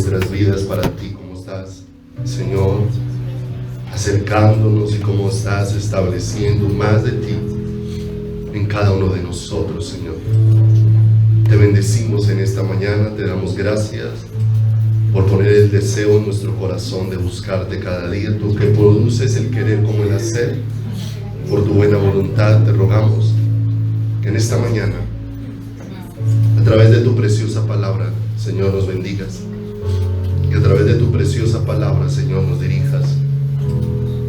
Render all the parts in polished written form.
nuestras vidas para ti. ¿Cómo estás, Señor? Acercándonos y cómo estás estableciendo más de ti en cada uno de nosotros, Señor. Te bendecimos en esta mañana, te damos gracias por poner el deseo en nuestro corazón de buscarte cada día. Tú que produces el querer como el hacer, por tu buena voluntad te rogamos que en esta mañana, a través de tu preciosa palabra, Señor, nos bendigas, y a través de tu preciosa palabra, Señor, nos dirijas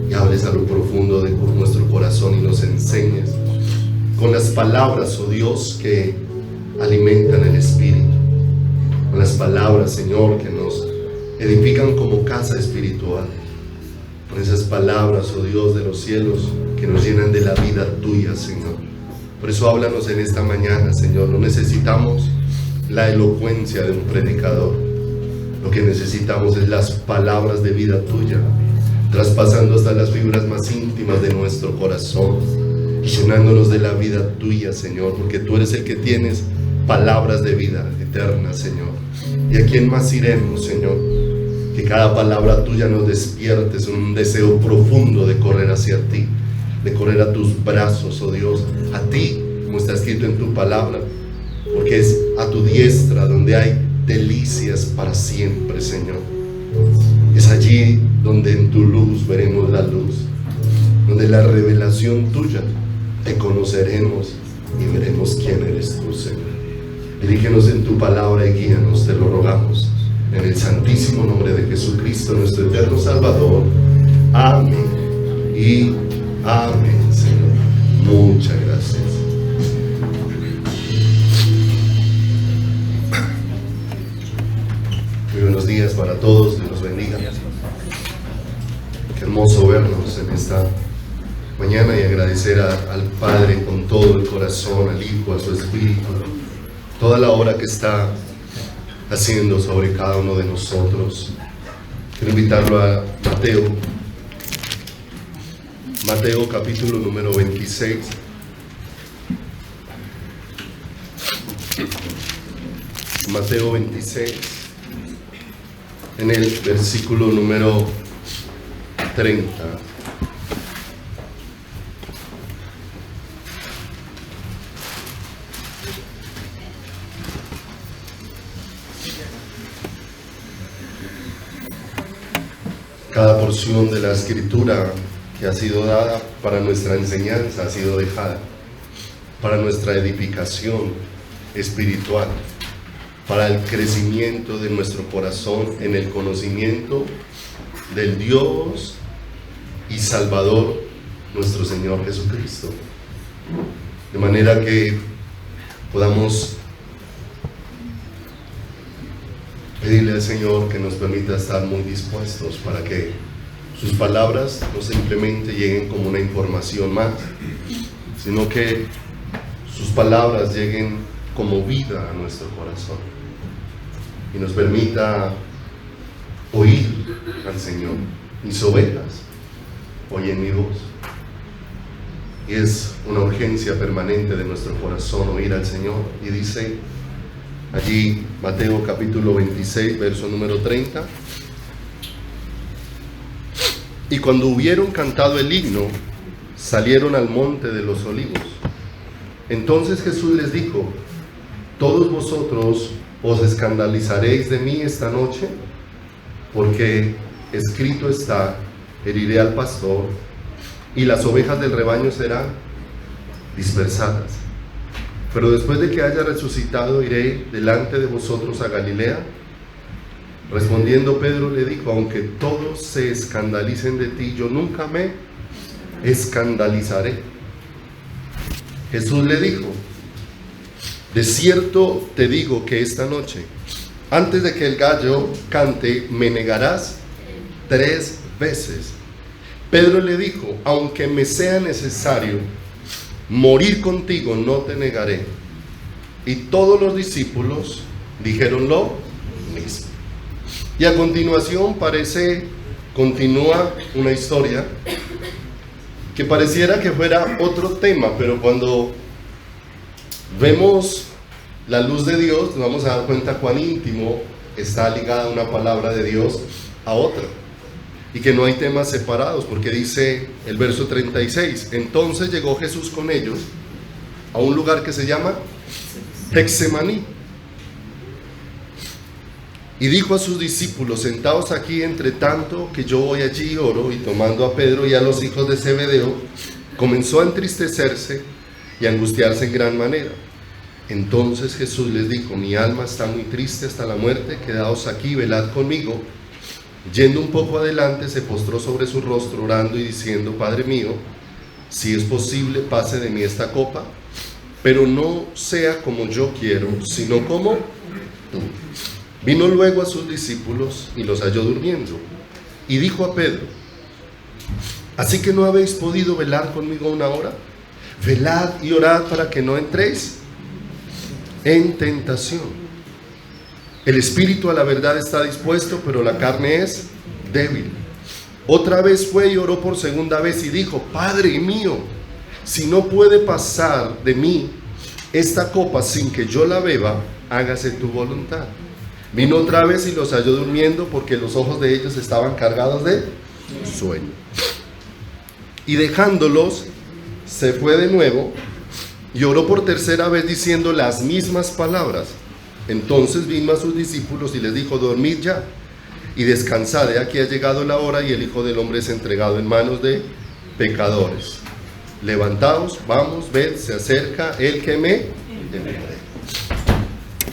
y hables a lo profundo de nuestro corazón y nos enseñes con las palabras, oh Dios, que alimentan el espíritu, con las palabras, Señor, que nos edifican como casa espiritual, con esas palabras, oh Dios de los cielos, que nos llenan de la vida tuya, Señor. Por eso háblanos en esta mañana, Señor. No necesitamos la elocuencia de un predicador, lo que necesitamos es las palabras de vida tuya, traspasando hasta las fibras más íntimas de nuestro corazón y llenándonos de la vida tuya, Señor, porque tú eres el que tienes palabras de vida eterna, Señor. ¿Y a quién más iremos, Señor? Que cada palabra tuya nos despiertes un deseo profundo de correr hacia ti, de correr a tus brazos, oh Dios, a ti, como está escrito en tu palabra, porque es a tu diestra donde hay delicias para siempre, Señor. Es allí donde en tu luz veremos la luz, donde la revelación tuya te conoceremos y veremos quién eres tú, Señor. Dirígenos en tu palabra y guíanos, te lo rogamos, en el santísimo nombre de Jesucristo, nuestro eterno Salvador. Amén y amén, Señor. Muchas gracias. Muy buenos días para todos, Dios los bendiga. Qué hermoso vernos en esta mañana y agradecer al Padre con todo el corazón, al Hijo, a su Espíritu, toda la obra que está haciendo sobre cada uno de nosotros. Quiero invitarlo a Mateo capítulo número 26. Mateo 26, en el versículo número 30. Cada porción de la Escritura que ha sido dada para nuestra enseñanza ha sido dejada para nuestra edificación espiritual, para el crecimiento de nuestro corazón en el conocimiento del Dios y Salvador, nuestro Señor Jesucristo. De manera que podamos pedirle al Señor que nos permita estar muy dispuestos para que sus palabras no simplemente lleguen como una información más, sino que sus palabras lleguen como vida a nuestro corazón y nos permita oír al Señor. Mis ovejas oyen mi voz. Y es una urgencia permanente de nuestro corazón oír al Señor. Y dice allí Mateo capítulo 26, verso número 30. Y cuando hubieron cantado el himno, salieron al monte de los olivos. Entonces Jesús les dijo: todos vosotros os escandalizaréis de mí esta noche, porque escrito está: heriré al pastor, y las ovejas del rebaño serán dispersadas. Pero después de que haya resucitado, iré delante de vosotros a Galilea. Respondiendo Pedro le dijo: aunque todos se escandalicen de ti, yo nunca me escandalizaré. Jesús le dijo: de cierto te digo que esta noche, antes de que el gallo cante, me negarás 3 veces. Pedro le dijo: aunque me sea necesario morir contigo, no te negaré. Y todos los discípulos dijeron lo mismo. Y a continuación continúa una historia que pareciera que fuera otro tema, pero cuando vemos la luz de Dios nos vamos a dar cuenta cuán íntimo está ligada una palabra de Dios a otra, y que no hay temas separados, porque dice el verso 36, entonces llegó Jesús con ellos a un lugar que se llama Getsemaní, y dijo a sus discípulos, sentaos aquí entre tanto que yo voy allí y oro. Y tomando a Pedro y a los hijos de Zebedeo, comenzó a entristecerse y a angustiarse en gran manera. Entonces Jesús les dijo, mi alma está muy triste hasta la muerte, quedaos aquí, velad conmigo. Yendo un poco adelante, se postró sobre su rostro, orando y diciendo, Padre mío, si es posible, pase de mí esta copa, pero no sea como yo quiero, sino como tú. Vino luego a sus discípulos y los halló durmiendo, y dijo a Pedro, ¿así que no habéis podido velar conmigo una hora? Velad y orad para que no entréis en tentación. El espíritu a la verdad está dispuesto, pero la carne es débil. Otra vez fue y oró por segunda vez y dijo, Padre mío, si no puede pasar de mí esta copa sin que yo la beba, hágase tu voluntad. Vino otra vez y los halló durmiendo, porque los ojos de ellos estaban cargados de sueño. Y dejándolos, se fue de nuevo y oró por tercera vez diciendo las mismas palabras. Entonces vino a sus discípulos y les dijo, dormid ya y descansad, aquí ha llegado la hora y el Hijo del Hombre es entregado en manos de pecadores. Levantaos, vamos, ved, se acerca el que me enviaré.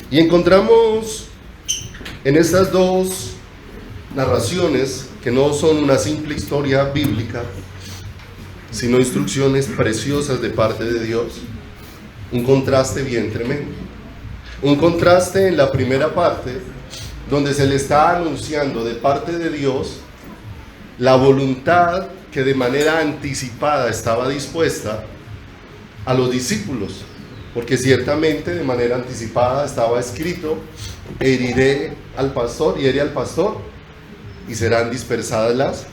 Y encontramos en estas dos narraciones, que no son una simple historia bíblica, sino instrucciones preciosas de parte de Dios, un contraste bien tremendo. Un contraste en la primera parte, donde se le está anunciando de parte de Dios la voluntad que de manera anticipada estaba dispuesta a los discípulos, porque ciertamente de manera anticipada estaba escrito, heriré al pastor, hiere al pastor, y serán dispersadas las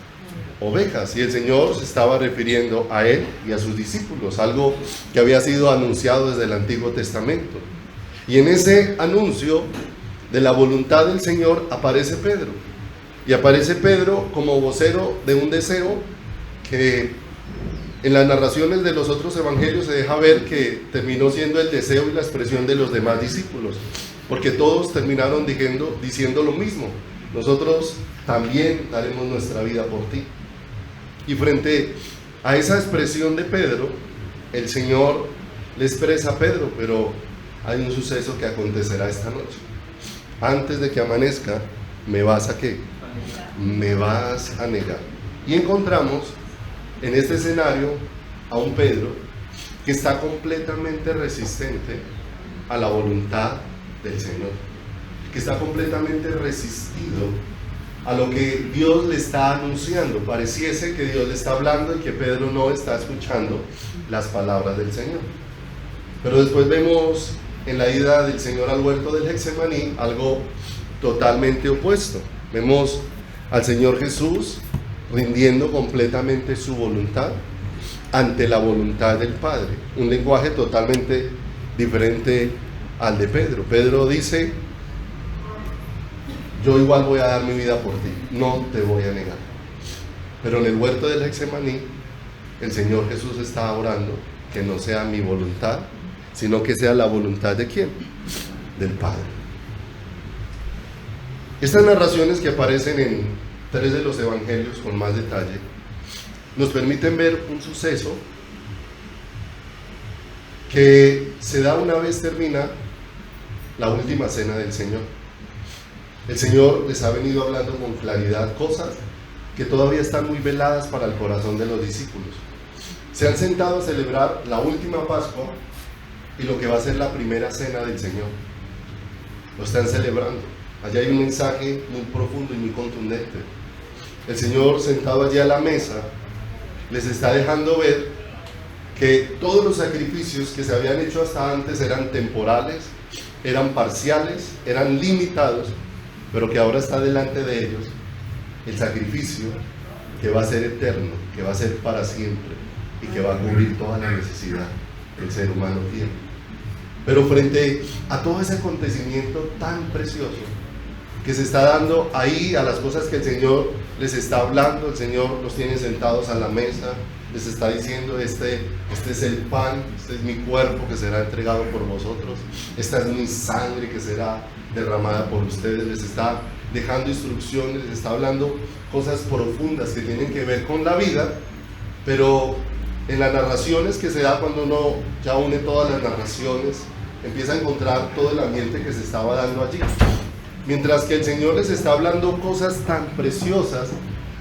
ovejas. Y el Señor se estaba refiriendo a él y a sus discípulos, algo que había sido anunciado desde el Antiguo Testamento. Y en ese anuncio de la voluntad del Señor aparece Pedro, y aparece Pedro como vocero de un deseo que en las narraciones de los otros evangelios se deja ver que terminó siendo el deseo y la expresión de los demás discípulos, porque todos terminaron diciendo lo mismo: nosotros también daremos nuestra vida por ti. Y frente a esa expresión de Pedro, el Señor le expresa a Pedro, pero hay un suceso que acontecerá esta noche. Antes de que amanezca, ¿me vas a qué? Me vas a negar. Y encontramos en este escenario a un Pedro que está completamente resistente a la voluntad del Señor, que está completamente resistido a lo que Dios le está anunciando. Pareciese que Dios le está hablando y que Pedro no está escuchando las palabras del Señor. Pero después vemos en la ida del Señor al huerto del Getsemaní algo totalmente opuesto. Vemos al Señor Jesús rindiendo completamente su voluntad ante la voluntad del Padre, un lenguaje totalmente diferente al de Pedro. Pedro dice: yo igual voy a dar mi vida por ti, no te voy a negar. Pero en el huerto del Getsemaní, el Señor Jesús está orando que no sea mi voluntad, sino que sea la voluntad ¿de quién? Del Padre. Estas narraciones que aparecen en 3 de los evangelios con más detalle nos permiten ver un suceso que se da una vez termina la última cena del Señor. El Señor les ha venido hablando con claridad cosas que todavía están muy veladas para el corazón de los discípulos. Se han sentado a celebrar la última Pascua y lo que va a ser la primera cena del Señor. Lo están celebrando. Allá hay un mensaje muy profundo y muy contundente. El Señor, sentado allí a la mesa, les está dejando ver que todos los sacrificios que se habían hecho hasta antes eran temporales, eran parciales, eran limitados, pero que ahora está delante de ellos el sacrificio que va a ser eterno, que va a ser para siempre y que va a cubrir toda la necesidad que el ser humano tiene. Pero frente a todo ese acontecimiento tan precioso, que se está dando ahí a las cosas que el Señor les está hablando. El Señor los tiene sentados a la mesa, les está diciendo: este es el pan, este es mi cuerpo que será entregado por vosotros, esta es mi sangre que será derramada por ustedes. Les está dejando instrucciones, les está hablando cosas profundas que tienen que ver con la vida, pero en las narraciones que se da, cuando uno ya une todas las narraciones, empieza a encontrar todo el ambiente que se estaba dando allí. Mientras que el Señor les está hablando cosas tan preciosas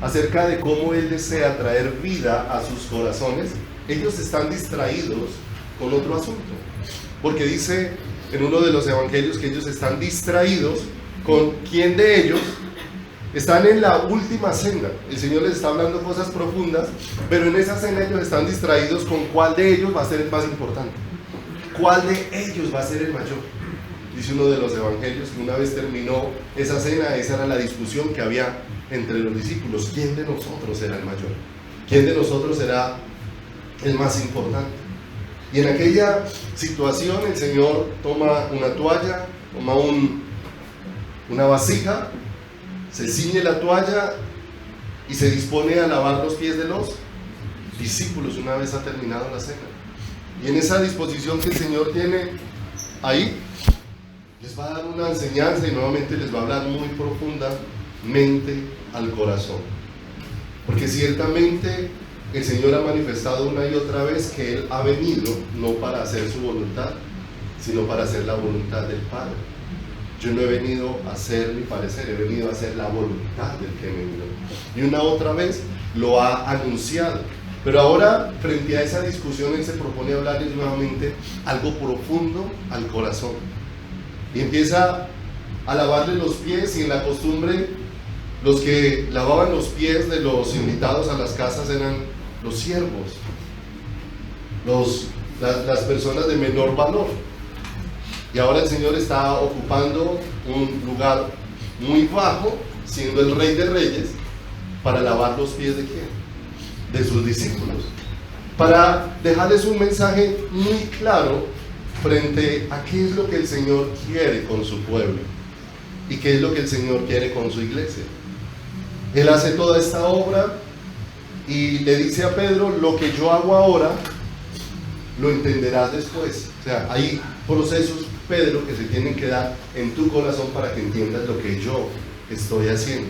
acerca de cómo Él desea traer vida a sus corazones, ellos están distraídos con otro asunto. Porque dice en uno de los evangelios que ellos están distraídos con quién de ellos están en la última cena. El Señor les está hablando cosas profundas, pero en esa cena ellos están distraídos con cuál de ellos va a ser el más importante, cuál de ellos va a ser el mayor. Dice uno de los evangelios que una vez terminó esa cena, esa era la discusión que había entre los discípulos: ¿quién de nosotros será el mayor? ¿Quién de nosotros será el más importante? Y en aquella situación el Señor toma una toalla, toma una vasija, se ciñe la toalla y se dispone a lavar los pies de los discípulos una vez ha terminado la cena. Y en esa disposición que el Señor tiene ahí, les va a dar una enseñanza y nuevamente les va a hablar muy profundamente al corazón. Porque ciertamente el Señor ha manifestado una y otra vez que Él ha venido no para hacer su voluntad, sino para hacer la voluntad del Padre. Yo no he venido a hacer mi parecer, he venido a hacer la voluntad del que me envió. Y una otra vez lo ha anunciado. Pero ahora, frente a esa discusión, Él se propone hablarles nuevamente algo profundo al corazón. Y empieza a lavarle los pies, y en la costumbre los que lavaban los pies de los invitados a las casas eran los siervos, las personas de menor valor. Y ahora el Señor está ocupando un lugar muy bajo, siendo el Rey de Reyes, para lavar los pies ¿de quién? De sus discípulos, para dejarles un mensaje muy claro frente a qué es lo que el Señor quiere con su pueblo y qué es lo que el Señor quiere con su iglesia. Él hace toda esta obra y le dice a Pedro: lo que yo hago ahora lo entenderás después. O sea, hay procesos, Pedro, que se tienen que dar en tu corazón para que entiendas lo que yo estoy haciendo.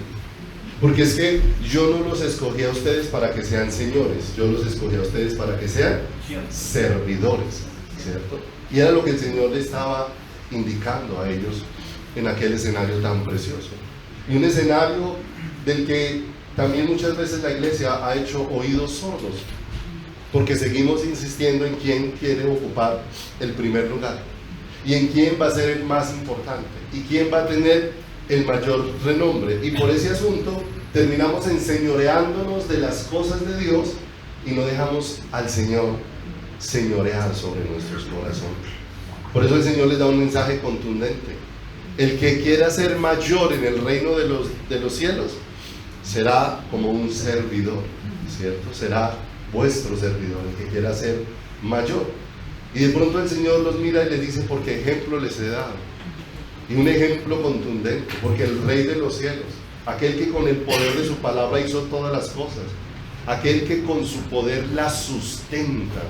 Porque es que yo no los escogí a ustedes para que sean señores, yo los escogí a ustedes para que sean servidores, ¿cierto? Y era lo que el Señor le estaba indicando a ellos en aquel escenario tan precioso. Y un escenario del que también muchas veces la iglesia ha hecho oídos sordos, porque seguimos insistiendo en quién quiere ocupar el primer lugar, y en quién va a ser el más importante, y quién va a tener el mayor renombre. Y por ese asunto terminamos enseñoreándonos de las cosas de Dios y no dejamos al Señor señorear sobre nuestros corazones. Por eso el Señor les da un mensaje contundente: el que quiera ser mayor en el reino de los cielos será como un servidor, ¿cierto? Será vuestro servidor, el que quiera ser mayor. Y de pronto el Señor los mira y les dice: porque ejemplo les he dado. Y un ejemplo contundente, porque el Rey de los cielos, aquel que con el poder de su palabra hizo todas las cosas, aquel que con su poder las sustenta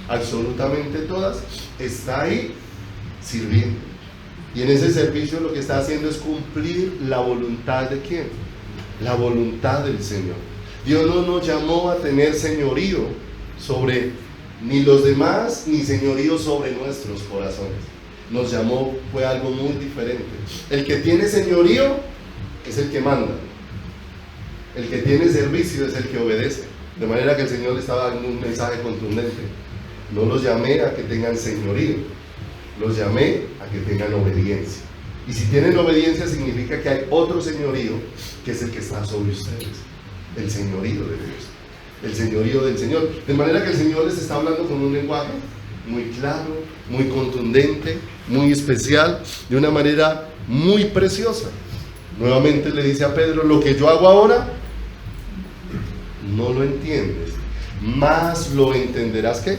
absolutamente todas, está ahí sirviendo. Y en ese servicio lo que está haciendo es cumplir la voluntad ¿de quién? La voluntad del Señor. Dios no nos llamó a tener señorío sobre ni los demás, ni señorío sobre nuestros corazones. Nos llamó, fue algo muy diferente. El que tiene señorío es el que manda, el que tiene servicio es el que obedece. De manera que el Señor le estaba dando un mensaje contundente: no los llamé a que tengan señorío, los llamé a que tengan obediencia. Y si tienen obediencia, significa que hay otro señorío que es el que está sobre ustedes, el señorío de Dios, el señorío del Señor. De manera que el Señor les está hablando con un lenguaje muy claro, muy contundente, muy especial, de una manera muy preciosa. Nuevamente le dice a Pedro: lo que yo hago ahora no lo entiendes, más lo entenderás. ¿Qué?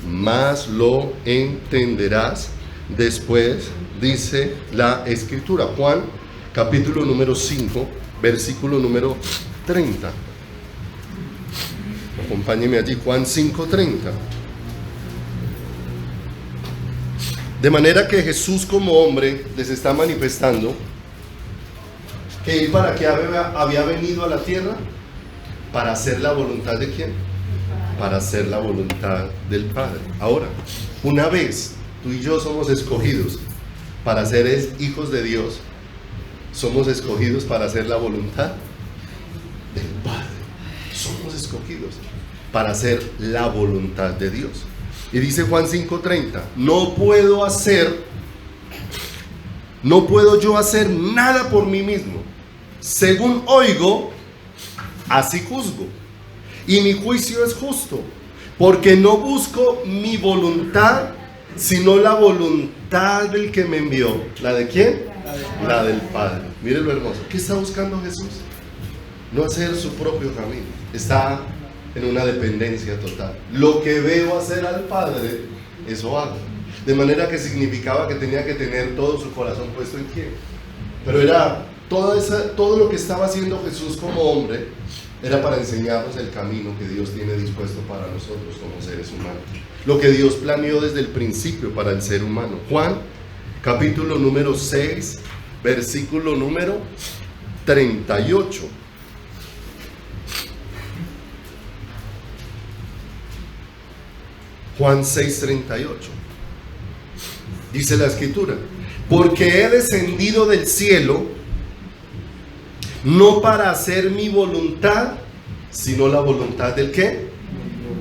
Más lo entenderás después, dice la Escritura. Juan capítulo número 5, versículo número 30. Acompáñeme allí, Juan 5:30. De manera que Jesús como hombre les está manifestando que él para qué había venido a la tierra, para hacer la voluntad de ¿quién? Para hacer la voluntad del Padre. Ahora, una vez tú y yo somos escogidos para ser hijos de Dios, somos escogidos para hacer la voluntad del Padre. Somos escogidos para hacer la voluntad de Dios. Y dice Juan 5:30, no puedo yo hacer nada por mí mismo. Según oigo, así juzgo. Y mi juicio es justo, porque no busco mi voluntad, sino la voluntad del que me envió. ¿La de quién? La del Padre. Mire lo hermoso. ¿Qué está buscando Jesús? No hacer su propio camino. Está en una dependencia total. Lo que veo hacer al Padre, eso hago. De manera que significaba que tenía que tener todo su corazón puesto en quién. Pero era todo lo que estaba haciendo Jesús como hombre, era para enseñarnos el camino que Dios tiene dispuesto para nosotros como seres humanos. Lo que Dios planeó desde el principio para el ser humano. Juan, capítulo número 6, versículo número 38. Juan 6:38. Dice la Escritura: porque he descendido del cielo no para hacer mi voluntad, sino la voluntad del ¿qué?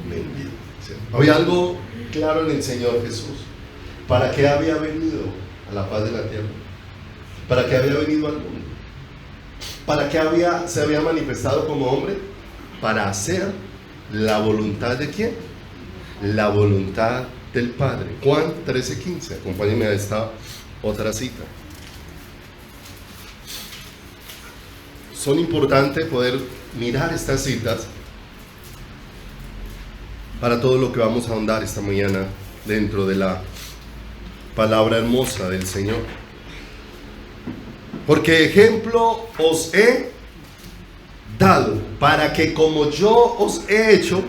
Me envió. Había algo claro en el Señor Jesús. ¿Para qué había venido a la paz de la tierra? ¿Para qué había venido al mundo? ¿Para qué se había manifestado como hombre? Para hacer la voluntad de ¿quién? La voluntad del Padre. Juan 13:15. Acompáñenme a esta otra cita. Son importantes poder mirar estas citas para todo lo que vamos a ahondar esta mañana dentro de la palabra hermosa del Señor. Porque ejemplo os he dado, para que como yo os he hecho,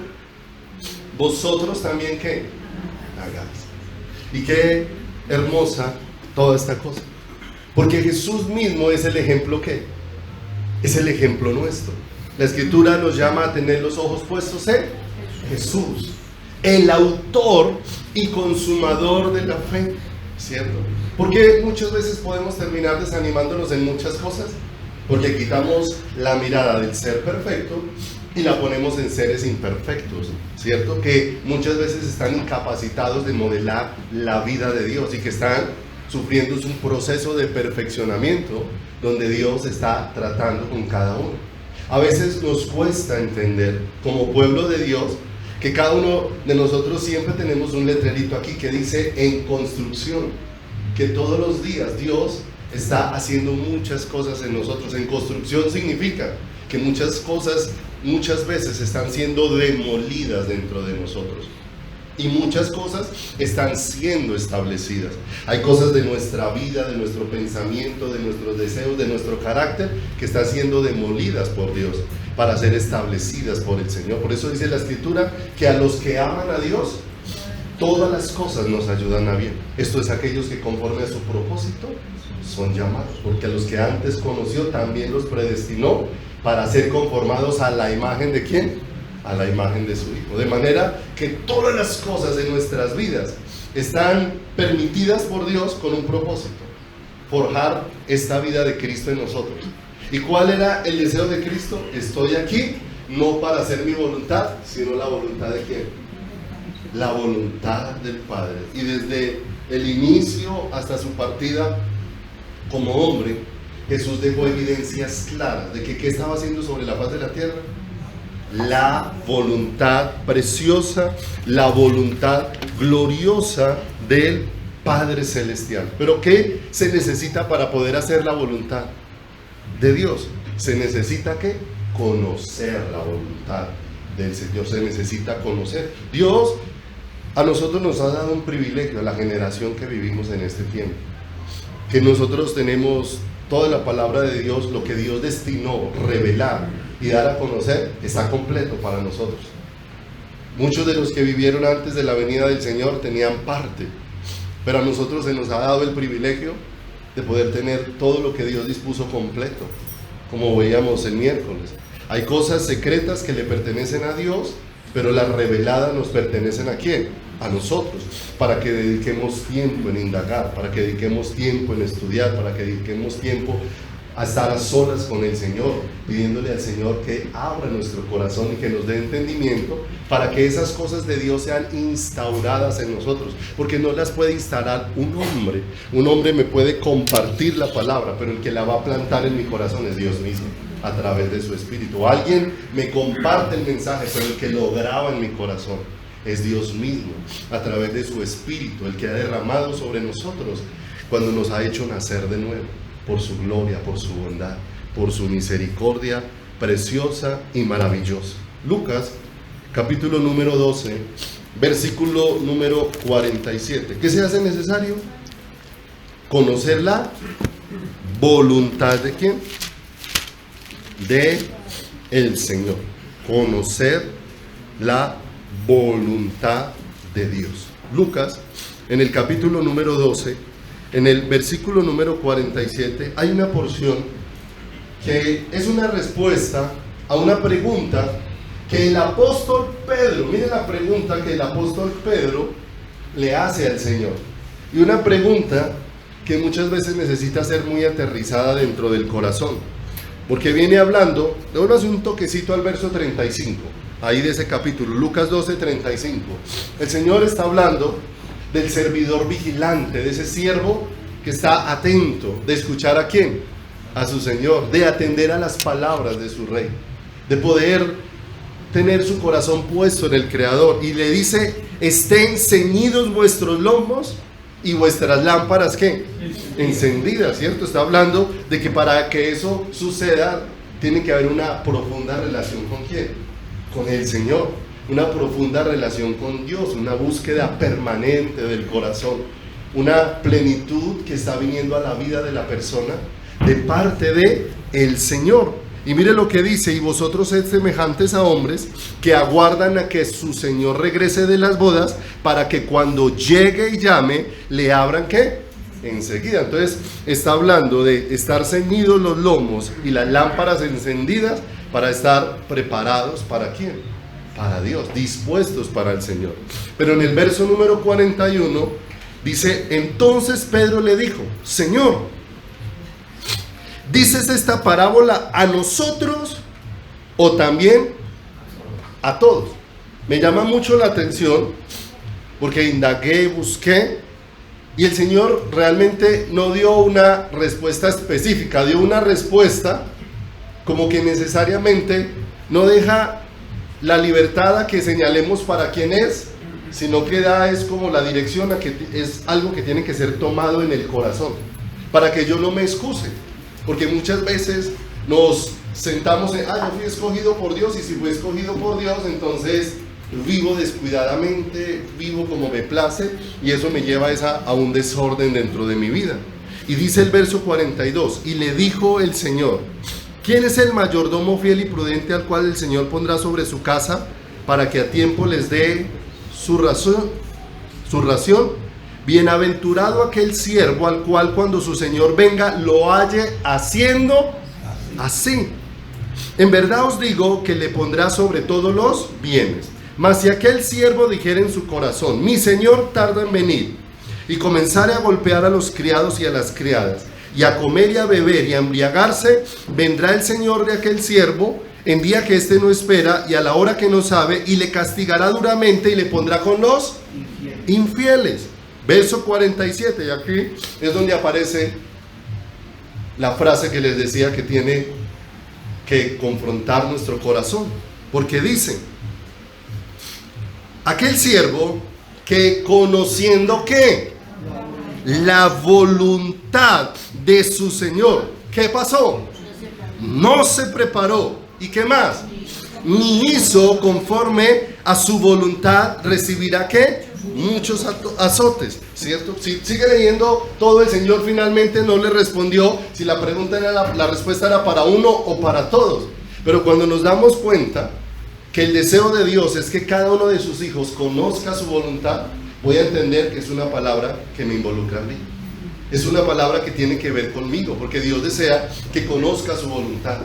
vosotros también ¿qué? Hagáis. Y qué hermosa toda esta cosa. Porque Jesús mismo es el ejemplo ¿qué? Es el ejemplo nuestro. La Escritura nos llama a tener los ojos puestos en Jesús, el autor y consumador de la fe, ¿cierto? Porque muchas veces podemos terminar desanimándonos en muchas cosas, porque quitamos la mirada del ser perfecto y la ponemos en seres imperfectos, ¿cierto? Que muchas veces están incapacitados de modelar la vida de Dios y que están sufriendo un proceso de perfeccionamiento donde Dios está tratando con cada uno. A veces nos cuesta entender como pueblo de Dios que cada uno de nosotros siempre tenemos un letrerito aquí que dice en construcción, que todos los días Dios está haciendo muchas cosas en nosotros. En construcción significa que muchas cosas muchas veces están siendo demolidas dentro de nosotros. Y muchas cosas están siendo establecidas. Hay cosas de nuestra vida, de nuestro pensamiento, de nuestros deseos, de nuestro carácter, que están siendo demolidas por Dios para ser establecidas por el Señor. Por eso dice la Escritura que a los que aman a Dios, todas las cosas nos ayudan a bien. Esto es aquellos que conforme a su propósito son llamados. Porque a los que antes conoció también los predestinó para ser conformados a la imagen de ¿quién? A la imagen de su Hijo. De manera que todas las cosas de nuestras vidas están permitidas por Dios con un propósito: forjar esta vida de Cristo en nosotros. ¿Y cuál era el deseo de Cristo? Estoy aquí no para hacer mi voluntad, sino la voluntad de ¿quién? La voluntad del Padre. Y desde el inicio hasta su partida como hombre, Jesús dejó evidencias claras de que ¿qué estaba haciendo sobre la faz de la tierra? La voluntad preciosa, la voluntad gloriosa del Padre Celestial. Pero ¿qué se necesita para poder hacer la voluntad de Dios? Se necesita ¿qué? Conocer la voluntad del Señor. Se necesita conocer. Dios a nosotros nos ha dado un privilegio, a la generación que vivimos en este tiempo, que nosotros tenemos toda la palabra de Dios, lo que Dios destinó, revelar y dar a conocer, está completo para nosotros. Muchos de los que vivieron antes de la venida del Señor tenían parte, pero a nosotros se nos ha dado el privilegio de poder tener todo lo que Dios dispuso completo, como veíamos el miércoles. Hay cosas secretas que le pertenecen a Dios, pero las reveladas nos pertenecen ¿a quién? A nosotros, para que dediquemos tiempo en indagar, para que dediquemos tiempo en estudiar, para que dediquemos tiempo a estar a solas con el Señor, pidiéndole al Señor que abra nuestro corazón y que nos dé entendimiento para que esas cosas de Dios sean instauradas en nosotros, porque no las puede instalar un hombre. Un hombre me puede compartir la palabra, pero el que la va a plantar en mi corazón es Dios mismo, a través de su Espíritu. Alguien me comparte el mensaje, pero el que lo graba en mi corazón es Dios mismo, a través de su Espíritu, el que ha derramado sobre nosotros cuando nos ha hecho nacer de nuevo, por su gloria, por su bondad, por su misericordia preciosa y maravillosa. Lucas, capítulo número 12, versículo número 47. ¿Qué se hace necesario? Conocer la voluntad de ¿quién? De el Señor. Conocer la voluntad de Dios. Lucas, en el capítulo número 12, en el versículo número 47, hay una porción que es una respuesta a una pregunta que el apóstol Pedro, miren la pregunta que el apóstol Pedro le hace al Señor. Y una pregunta que muchas veces necesita ser muy aterrizada dentro del corazón, porque viene hablando, le voy a hacer un toquecito al verso 35, ahí de ese capítulo, Lucas 12, 35. El Señor está hablando del servidor vigilante, de ese siervo que está atento, de escuchar ¿a quién? A su Señor, de atender a las palabras de su Rey, de poder tener su corazón puesto en el Creador. Y le dice: estén ceñidos vuestros lomos y vuestras lámparas ¿qué? Encendidas, ¿cierto? Está hablando de que para que eso suceda tiene que haber una profunda relación ¿con quién? Con el Señor, una profunda relación con Dios, una búsqueda permanente del corazón, una plenitud que está viniendo a la vida de la persona de parte de el Señor. Y mire lo que dice: y vosotros sed semejantes a hombres que aguardan a que su Señor regrese de las bodas, para que cuando llegue y llame, le abran ¿qué? Enseguida. Entonces está hablando de estar ceñidos los lomos y las lámparas encendidas para estar preparados ¿para quién? Para Dios, dispuestos para el Señor. Pero en el verso número 41 dice: entonces Pedro le dijo: Señor, ¿dices esta parábola a nosotros o también a todos? Me llama mucho la atención porque indagué, busqué, y el Señor realmente no dio una respuesta específica, dio una respuesta como que necesariamente no deja la libertad a que señalemos para quién es, sino que da es como la dirección a que es algo que tiene que ser tomado en el corazón, para que yo no me excuse, porque muchas veces nos sentamos en: yo fui escogido por Dios, y si fui escogido por Dios, entonces vivo descuidadamente, vivo como me place, y eso me lleva a un desorden dentro de mi vida. Y dice el verso 42: y le dijo el Señor: ¿quién es el mayordomo fiel y prudente al cual el Señor pondrá sobre su casa para que a tiempo les dé su ración? Bienaventurado aquel siervo al cual cuando su Señor venga lo halle haciendo así. En verdad os digo que le pondrá sobre todos los bienes. Mas si aquel siervo dijera en su corazón: mi Señor tarda en venir, y comenzare a golpear a los criados y a las criadas, y a comer y a beber y a embriagarse, vendrá el Señor de aquel siervo en día que éste no espera y a la hora que no sabe, y le castigará duramente y le pondrá con los infieles. Verso 47, y aquí es donde aparece la frase que les decía que tiene que confrontar nuestro corazón, porque dice: aquel siervo que conociendo ¿qué? La voluntad de su Señor, ¿qué pasó? No se preparó. ¿Y qué más? Ni hizo conforme a su voluntad, recibirá ¿qué? muchos azotes, ¿cierto? Si sigue leyendo todo, el Señor finalmente no le respondió si la pregunta era la respuesta era para uno o para todos. Pero cuando nos damos cuenta que el deseo de Dios es que cada uno de sus hijos conozca su voluntad, voy a entender que es una palabra que me involucra a mí. Es una palabra que tiene que ver conmigo, porque Dios desea que conozca su voluntad,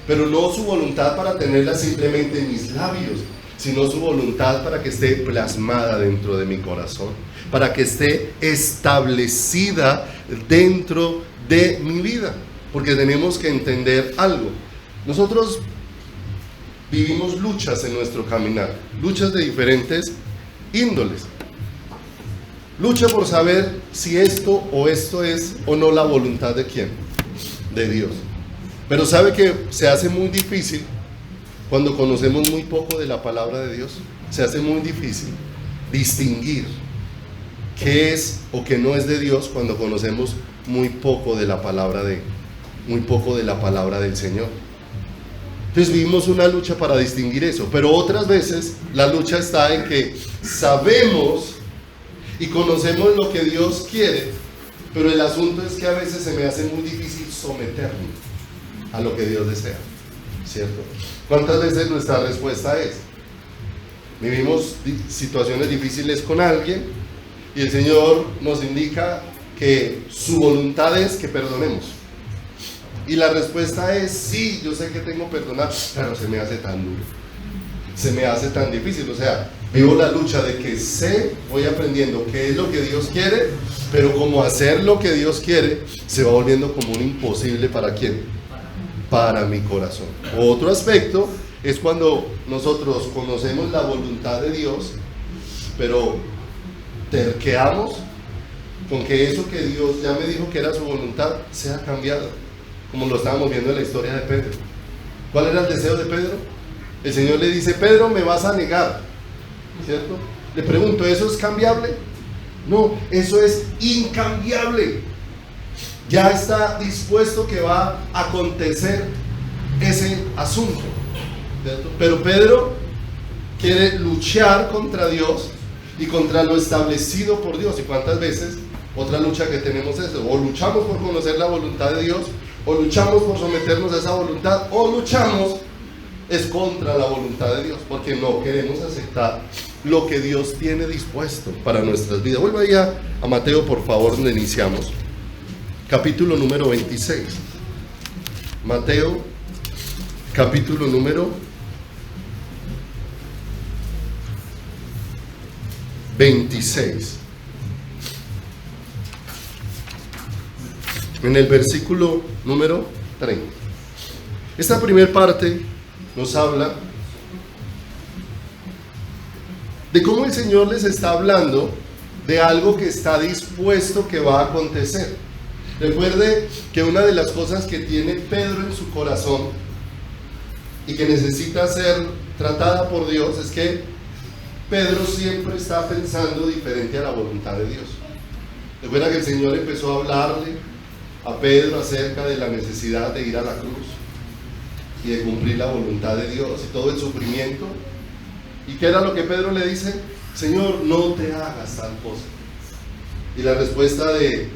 pero no su voluntad para tenerla simplemente en mis labios, sino su voluntad para que esté plasmada dentro de mi corazón, para que esté establecida dentro de mi vida, porque tenemos que entender algo. Nosotros vivimos luchas en nuestro caminar, luchas de diferentes índoles. Lucha por saber si esto es o no la voluntad de ¿quién? De Dios. Pero sabe que se hace muy difícil cuando conocemos muy poco de la palabra de Dios. Se hace muy difícil distinguir qué es o qué no es de Dios cuando conocemos muy poco de la palabra del Señor. Entonces vivimos una lucha para distinguir eso, pero otras veces la lucha está en que sabemos y conocemos lo que Dios quiere, pero el asunto es que a veces se me hace muy difícil someterme a lo que Dios desea, ¿cierto? ¿Cuántas veces nuestra respuesta es? Vivimos situaciones difíciles con alguien y el Señor nos indica que su voluntad es que perdonemos. Y la respuesta es sí, yo sé que tengo que perdonar, pero se me hace tan duro, se me hace tan difícil. O sea, vivo la lucha de que voy aprendiendo qué es lo que Dios quiere, pero como hacer lo que Dios quiere se va volviendo como un imposible. ¿Para quién? Para mi corazón. Otro aspecto es cuando nosotros conocemos la voluntad de Dios, pero terqueamos con que eso que Dios ya me dijo que era su voluntad sea cambiado, como lo estábamos viendo en la historia de Pedro. ¿Cuál era el deseo de Pedro? El Señor le dice: Pedro, me vas a negar, ¿cierto? Le pregunto, ¿eso es cambiable? No, eso es incambiable. Ya está dispuesto que va a acontecer ese asunto, ¿cierto? Pero Pedro quiere luchar contra Dios y contra lo establecido por Dios. ¿Y cuántas veces otra lucha que tenemos es eso? O luchamos por conocer la voluntad de Dios, o luchamos por someternos a esa voluntad, o luchamos es contra la voluntad de Dios, porque no queremos aceptar lo que Dios tiene dispuesto para nuestras vidas. Vuelva ya a Mateo, por favor, donde iniciamos. Capítulo número 26. Mateo, capítulo número 26. En el versículo número 30. Esta primera parte nos habla de cómo el Señor les está hablando de algo que está dispuesto que va a acontecer. Recuerde que una de las cosas que tiene Pedro en su corazón y que necesita ser tratada por Dios es que Pedro siempre está pensando diferente a la voluntad de Dios. Recuerda que el Señor empezó a hablarle a Pedro acerca de la necesidad de ir a la cruz y de cumplir la voluntad de Dios y todo el sufrimiento. ¿Y qué era lo que Pedro le dice? Señor, no te hagas tal cosa. Y la respuesta de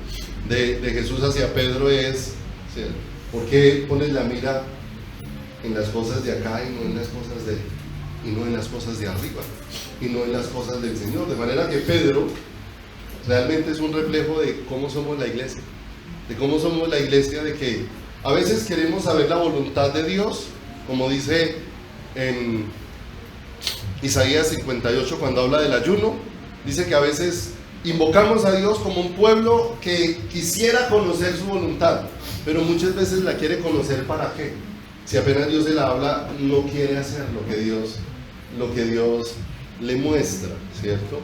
Jesús hacia Pedro es: ¿por qué pones la mira en las cosas de acá y no en las cosas de arriba, y no en las cosas del Señor? De manera que Pedro realmente es un reflejo de cómo somos la iglesia, de que a veces queremos saber la voluntad de Dios, como dice en Isaías 58 cuando habla del ayuno. Dice que a veces invocamos a Dios como un pueblo que quisiera conocer su voluntad, pero muchas veces la quiere conocer ¿para qué? Si apenas Dios se la habla, no quiere hacer lo que Dios le muestra, ¿cierto?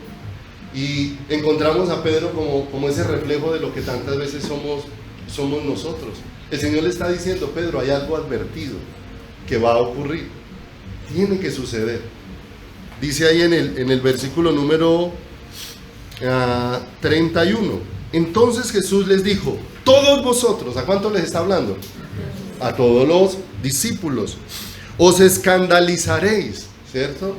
Y encontramos a Pedro como ese reflejo de lo que tantas veces somos nosotros. El Señor le está diciendo: Pedro, hay algo advertido que va a ocurrir, tiene que suceder. Dice ahí en el versículo número 31: entonces Jesús les dijo: todos vosotros, ¿a cuántos les está hablando? A todos los discípulos, os escandalizaréis, ¿cierto?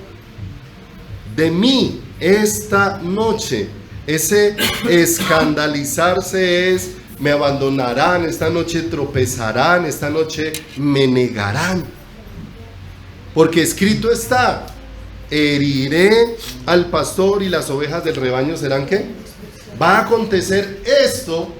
De mí, esta noche. Ese escandalizarse es: me abandonarán, esta noche tropezarán, esta noche me negarán. Porque escrito está: heriré al pastor y las ovejas del rebaño serán ¿qué? Va a acontecer esto,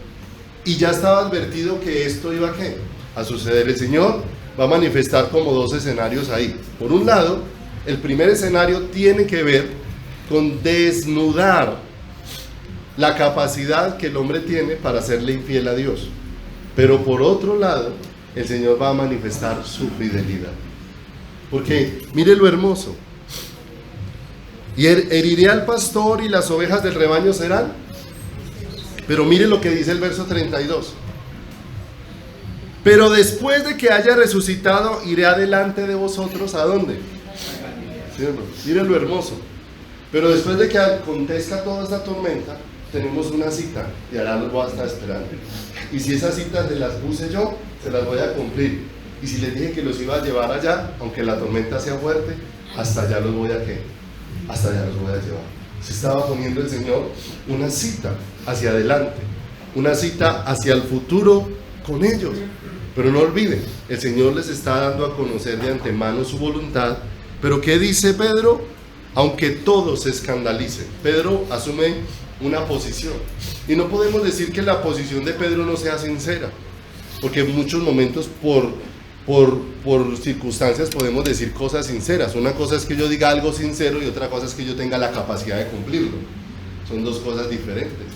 y ya estaba advertido que esto iba ¿a qué? A suceder. El Señor va a manifestar como dos escenarios ahí. Por un lado, el primer escenario tiene que ver con desnudar la capacidad que el hombre tiene para serle infiel a Dios. Pero por otro lado, el Señor va a manifestar su fidelidad. Porque mire lo hermoso: y heriré al pastor y las ovejas del rebaño serán. Pero mire lo que dice el verso 32. Pero después de que haya resucitado, iré adelante de vosotros. ¿A dónde? ¿Sí o no? Mire lo hermoso. Pero después de que acontezca toda esta tormenta, tenemos una cita, y ahora los voy a estar esperando. Y si esas citas se las puse yo, se las voy a cumplir. Y si les dije que los iba a llevar allá, aunque la tormenta sea fuerte, hasta allá los voy a ¿qué? Hasta allá los voy a llevar. Se estaba poniendo el Señor una cita hacia adelante, una cita hacia el futuro con ellos. Pero no olviden, el Señor les está dando a conocer de antemano su voluntad. Pero ¿qué dice Pedro? Aunque todos se escandalicen. Pedro asume una posición, y no podemos decir que la posición de Pedro no sea sincera, porque en muchos momentos por circunstancias podemos decir cosas sinceras. Una cosa es que yo diga algo sincero y otra cosa es que yo tenga la capacidad de cumplirlo. Son dos cosas diferentes.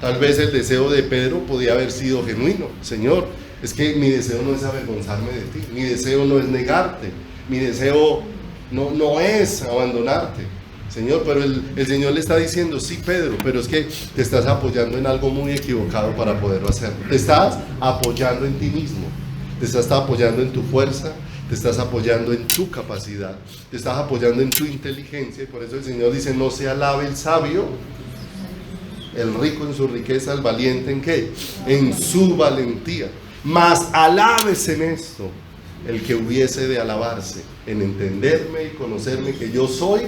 Tal vez el deseo de Pedro podía haber sido genuino: Señor, es que mi deseo no es avergonzarme de ti, mi deseo no es negarte, mi deseo no es abandonarte, Señor. Pero el Señor le está diciendo: sí, Pedro, pero es que te estás apoyando en algo muy equivocado para poderlo hacer. Te estás apoyando en ti mismo, te estás apoyando en tu fuerza, te estás apoyando en tu capacidad, te estás apoyando en tu inteligencia. Y por eso el Señor dice: no se alabe el sabio, el rico en su riqueza, el valiente ¿en qué? En su valentía. Mas alabes en esto el que hubiese de alabarse, en entenderme y conocerme que yo soy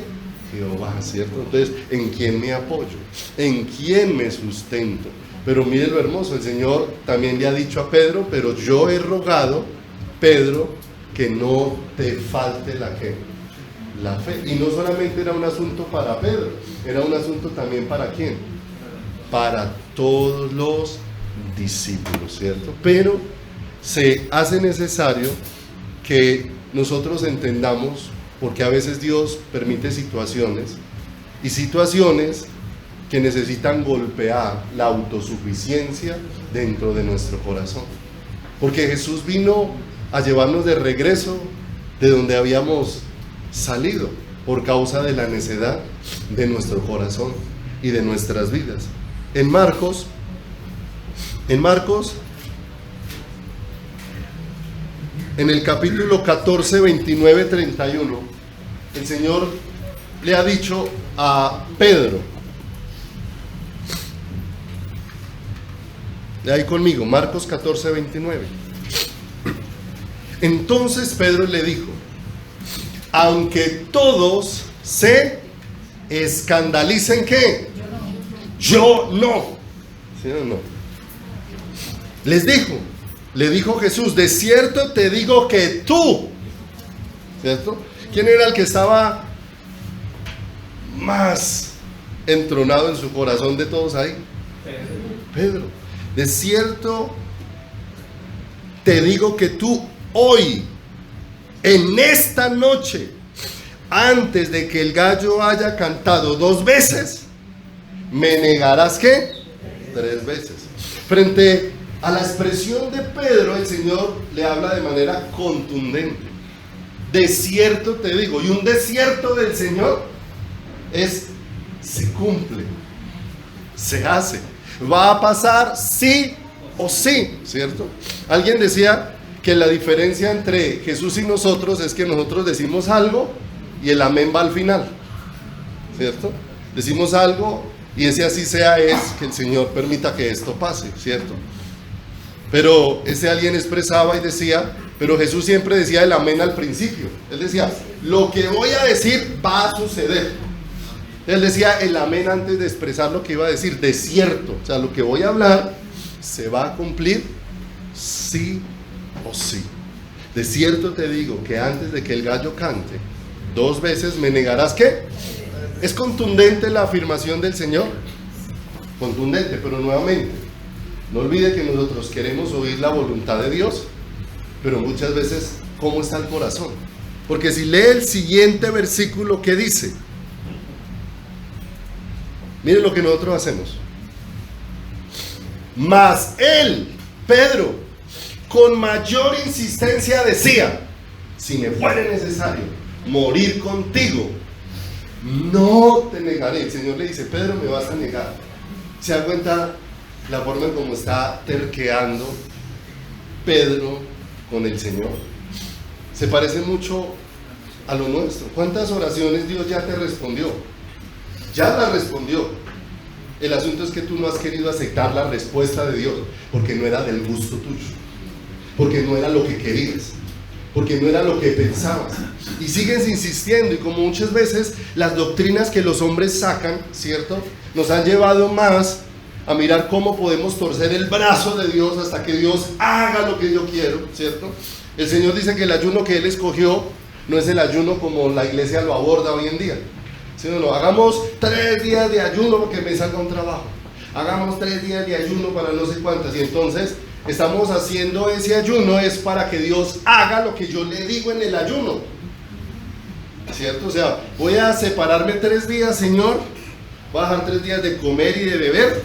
Jehová, ¿cierto? Entonces, ¿en quién me apoyo? ¿En quién me sustento? Pero mire lo hermoso: el Señor también le ha dicho a Pedro: pero yo he rogado, Pedro, que no te falte la ¿qué? La fe. Y no solamente era un asunto para Pedro, era un asunto también para ¿quién? Para todos los discípulos, ¿cierto? Pero se hace necesario que nosotros entendamos, porque a veces Dios permite situaciones que necesitan golpear la autosuficiencia dentro de nuestro corazón. Porque Jesús vino a llevarnos de regreso de donde habíamos salido, por causa de la necedad de nuestro corazón y de nuestras vidas. En Marcos, en el capítulo 14, 29, 31, el Señor le ha dicho a Pedro, de ahí conmigo, Marcos 14, 29. Entonces Pedro le dijo: aunque todos se escandalicen, ¿qué? Yo no. ¿Sí o no? Le dijo Jesús: de cierto te digo que tú, ¿cierto? ¿Quién era el que estaba más entronado en su corazón de todos ahí? Pedro. De cierto te digo que tú hoy, en esta noche, antes de que el gallo haya cantado 2 veces, me negarás ¿qué? 3 veces. Frente a la expresión de Pedro, el Señor le habla de manera contundente: de cierto te digo. Y un desierto del Señor se cumple, se hace, va a pasar sí o sí, ¿cierto? Alguien decía que la diferencia entre Jesús y nosotros es que nosotros decimos algo y el amén va al final, ¿cierto? Decimos algo y ese así sea es que el Señor permita que esto pase, ¿cierto? Pero ese alguien expresaba y decía, pero Jesús siempre decía el amén al principio. Él decía: lo que voy a decir va a suceder. Él decía el amén antes de expresar lo que iba a decir, de cierto, o sea, lo que voy a hablar se va a cumplir sí o sí. De cierto te digo que antes de que el gallo cante, 2 veces me negarás. ¿Qué? ¿Es contundente la afirmación del Señor? Contundente, pero nuevamente, no olvide que nosotros queremos oír la voluntad de Dios, pero muchas veces, ¿cómo está el corazón? Porque si lee el siguiente versículo, ¿qué dice? Miren lo que nosotros hacemos. Mas él, Pedro, con mayor insistencia decía: si me fuere necesario morir contigo, no te negaré. El Señor le dice: Pedro, me vas a negar. ¿Se da cuenta la forma en cómo está terqueando Pedro con el Señor? Se parece mucho a lo nuestro. ¿Cuántas oraciones Dios ya te respondió? Ya la respondió. El asunto es que tú no has querido aceptar la respuesta de Dios, porque no era del gusto tuyo, porque no era lo que querías, porque no era lo que pensabas, y sigues insistiendo. Y como muchas veces las doctrinas que los hombres sacan, ¿cierto?, nos han llevado más a mirar cómo podemos torcer el brazo de Dios hasta que Dios haga lo que yo quiero, ¿cierto? El Señor dice que el ayuno que Él escogió no es el ayuno como la iglesia lo aborda hoy en día. Si no, hagamos 3 días de ayuno porque me salga un trabajo, hagamos 3 días de ayuno para no sé cuántas, y entonces estamos haciendo ese ayuno es para que Dios haga lo que yo le digo en el ayuno, ¿cierto? O sea, voy a separarme 3 días, Señor, voy a dejar 3 días de comer y de beber,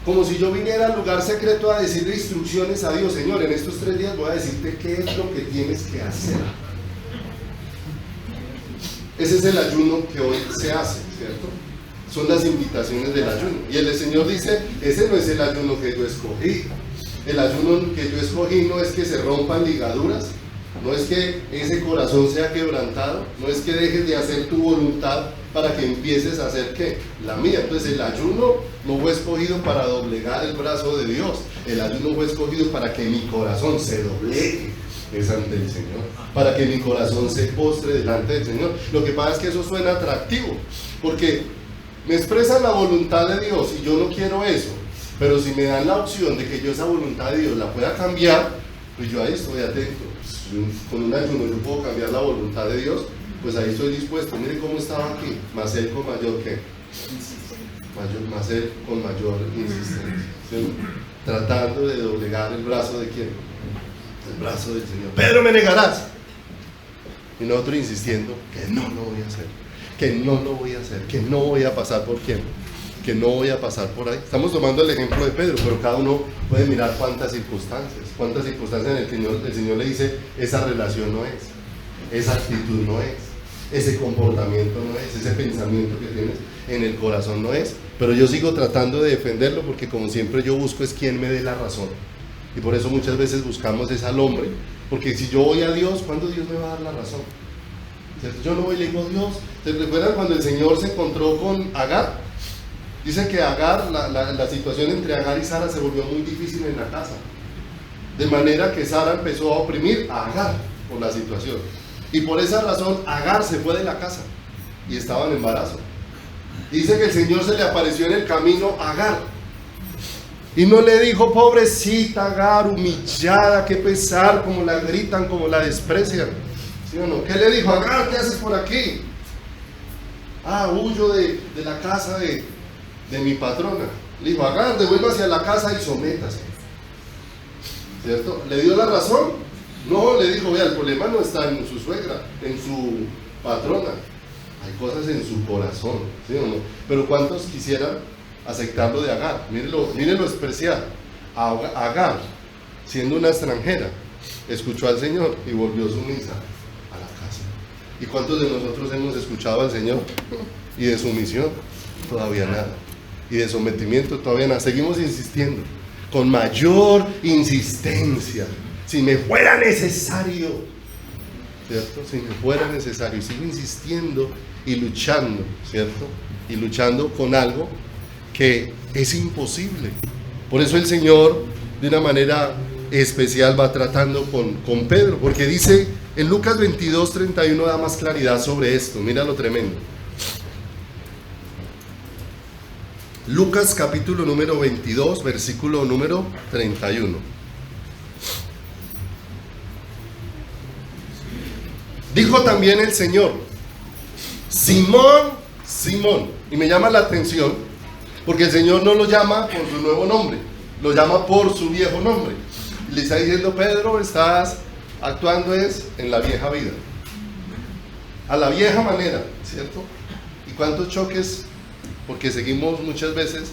como si yo viniera al lugar secreto a decirle instrucciones a Dios. Señor, en estos 3 días voy a decirte qué es lo que tienes que hacer. Ese es el ayuno que hoy se hace, ¿cierto? Son las invitaciones del ayuno. Y el Señor dice: ese no es el ayuno que yo escogí. El ayuno que yo escogí no es que se rompan ligaduras, no es que ese corazón sea quebrantado, no es que dejes de hacer tu voluntad para que empieces a hacer ¿qué? La mía. Entonces el ayuno no fue escogido para doblegar el brazo de Dios, el ayuno fue escogido para que mi corazón se doblegue ante el Señor, para que mi corazón se postre delante del Señor. Lo que pasa es que eso suena atractivo, porque me expresan la voluntad de Dios y yo no quiero eso, pero si me dan la opción de que yo esa voluntad de Dios la pueda cambiar, pues yo ahí estoy atento. Con un ayuno yo puedo cambiar la voluntad de Dios, pues ahí estoy dispuesto. Mire cómo estaba aquí, más él con mayor ¿qué? Más él con mayor insistencia, ¿sí? Tratando de doblegar el brazo de ¿quién? El brazo del Señor. Pedro, me negarás. Y nosotros insistiendo que no lo voy a hacer, que no lo voy a hacer, que no voy a pasar por quién, que no voy a pasar por ahí. Estamos tomando el ejemplo de Pedro, pero cada uno puede mirar cuántas circunstancias en el que el Señor le dice: esa relación no es, esa actitud no es, ese comportamiento no es, ese pensamiento que tienes en el corazón no es. Pero yo sigo tratando de defenderlo, porque como siempre yo busco es quien me dé la razón. Y por eso muchas veces buscamos es al hombre, porque si yo voy a Dios, ¿cuándo Dios me va a dar la razón? ¿Cierto? Yo no voy y le digo: Dios, ¿te recuerdan cuando el Señor se encontró con Agar? Dice que Agar, la situación entre Agar y Sara se volvió muy difícil en la casa, de manera que Sara empezó a oprimir a Agar por la situación, y por esa razón Agar se fue de la casa y estaba en embarazo. Dice que el Señor se le apareció en el camino a Agar y no le dijo: pobrecita Agar, humillada, qué pesar, como la gritan, como la desprecian, ¿sí o no? ¿Qué le dijo? Agar, ¿qué haces por aquí? Ah, huyo de la casa de mi patrona. Le dijo: Agar, devuelva hacia la casa y sométase, ¿cierto? ¿Le dio la razón? No, le dijo: vea, el problema no está en su suegra, en su patrona, hay cosas en su corazón, ¿sí o no? Pero ¿cuántos quisieran aceptarlo de Agar? Miren lo especial. Agar, siendo una extranjera, escuchó al Señor y volvió sumisa a la casa. ¿Y cuántos de nosotros hemos escuchado al Señor? Y de sumisión, todavía nada. Y de sometimiento, todavía nada. Seguimos insistiendo, con mayor insistencia. Si me fuera necesario, ¿cierto? Si me fuera necesario. Y sigo insistiendo y luchando, ¿cierto? Y luchando con algo que es imposible. Por eso el Señor, de una manera especial, va tratando con Pedro, porque dice en Lucas 22:31, da más claridad sobre esto. Mira lo tremendo. Lucas capítulo número 22, versículo número 31. Dijo también el Señor: Simón, Simón. Y me llama la atención porque el Señor no lo llama por su nuevo nombre, lo llama por su viejo nombre. Y le está diciendo: Pedro, estás actuando en la vieja vida, a la vieja manera, ¿cierto? ¿Y cuántos choques? Porque seguimos muchas veces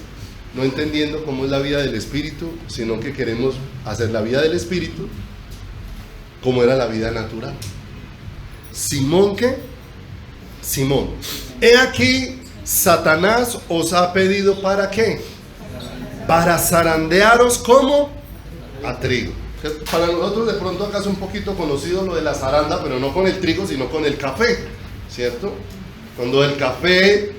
no entendiendo cómo es la vida del Espíritu, sino que queremos hacer la vida del Espíritu como era la vida natural. Simón, ¿qué? Simón, he aquí, Satanás os ha pedido ¿para qué? Para zarandearos como a trigo. Para nosotros de pronto acá es un poquito conocido lo de la zaranda, pero no con el trigo, sino con el café, ¿cierto? Cuando el café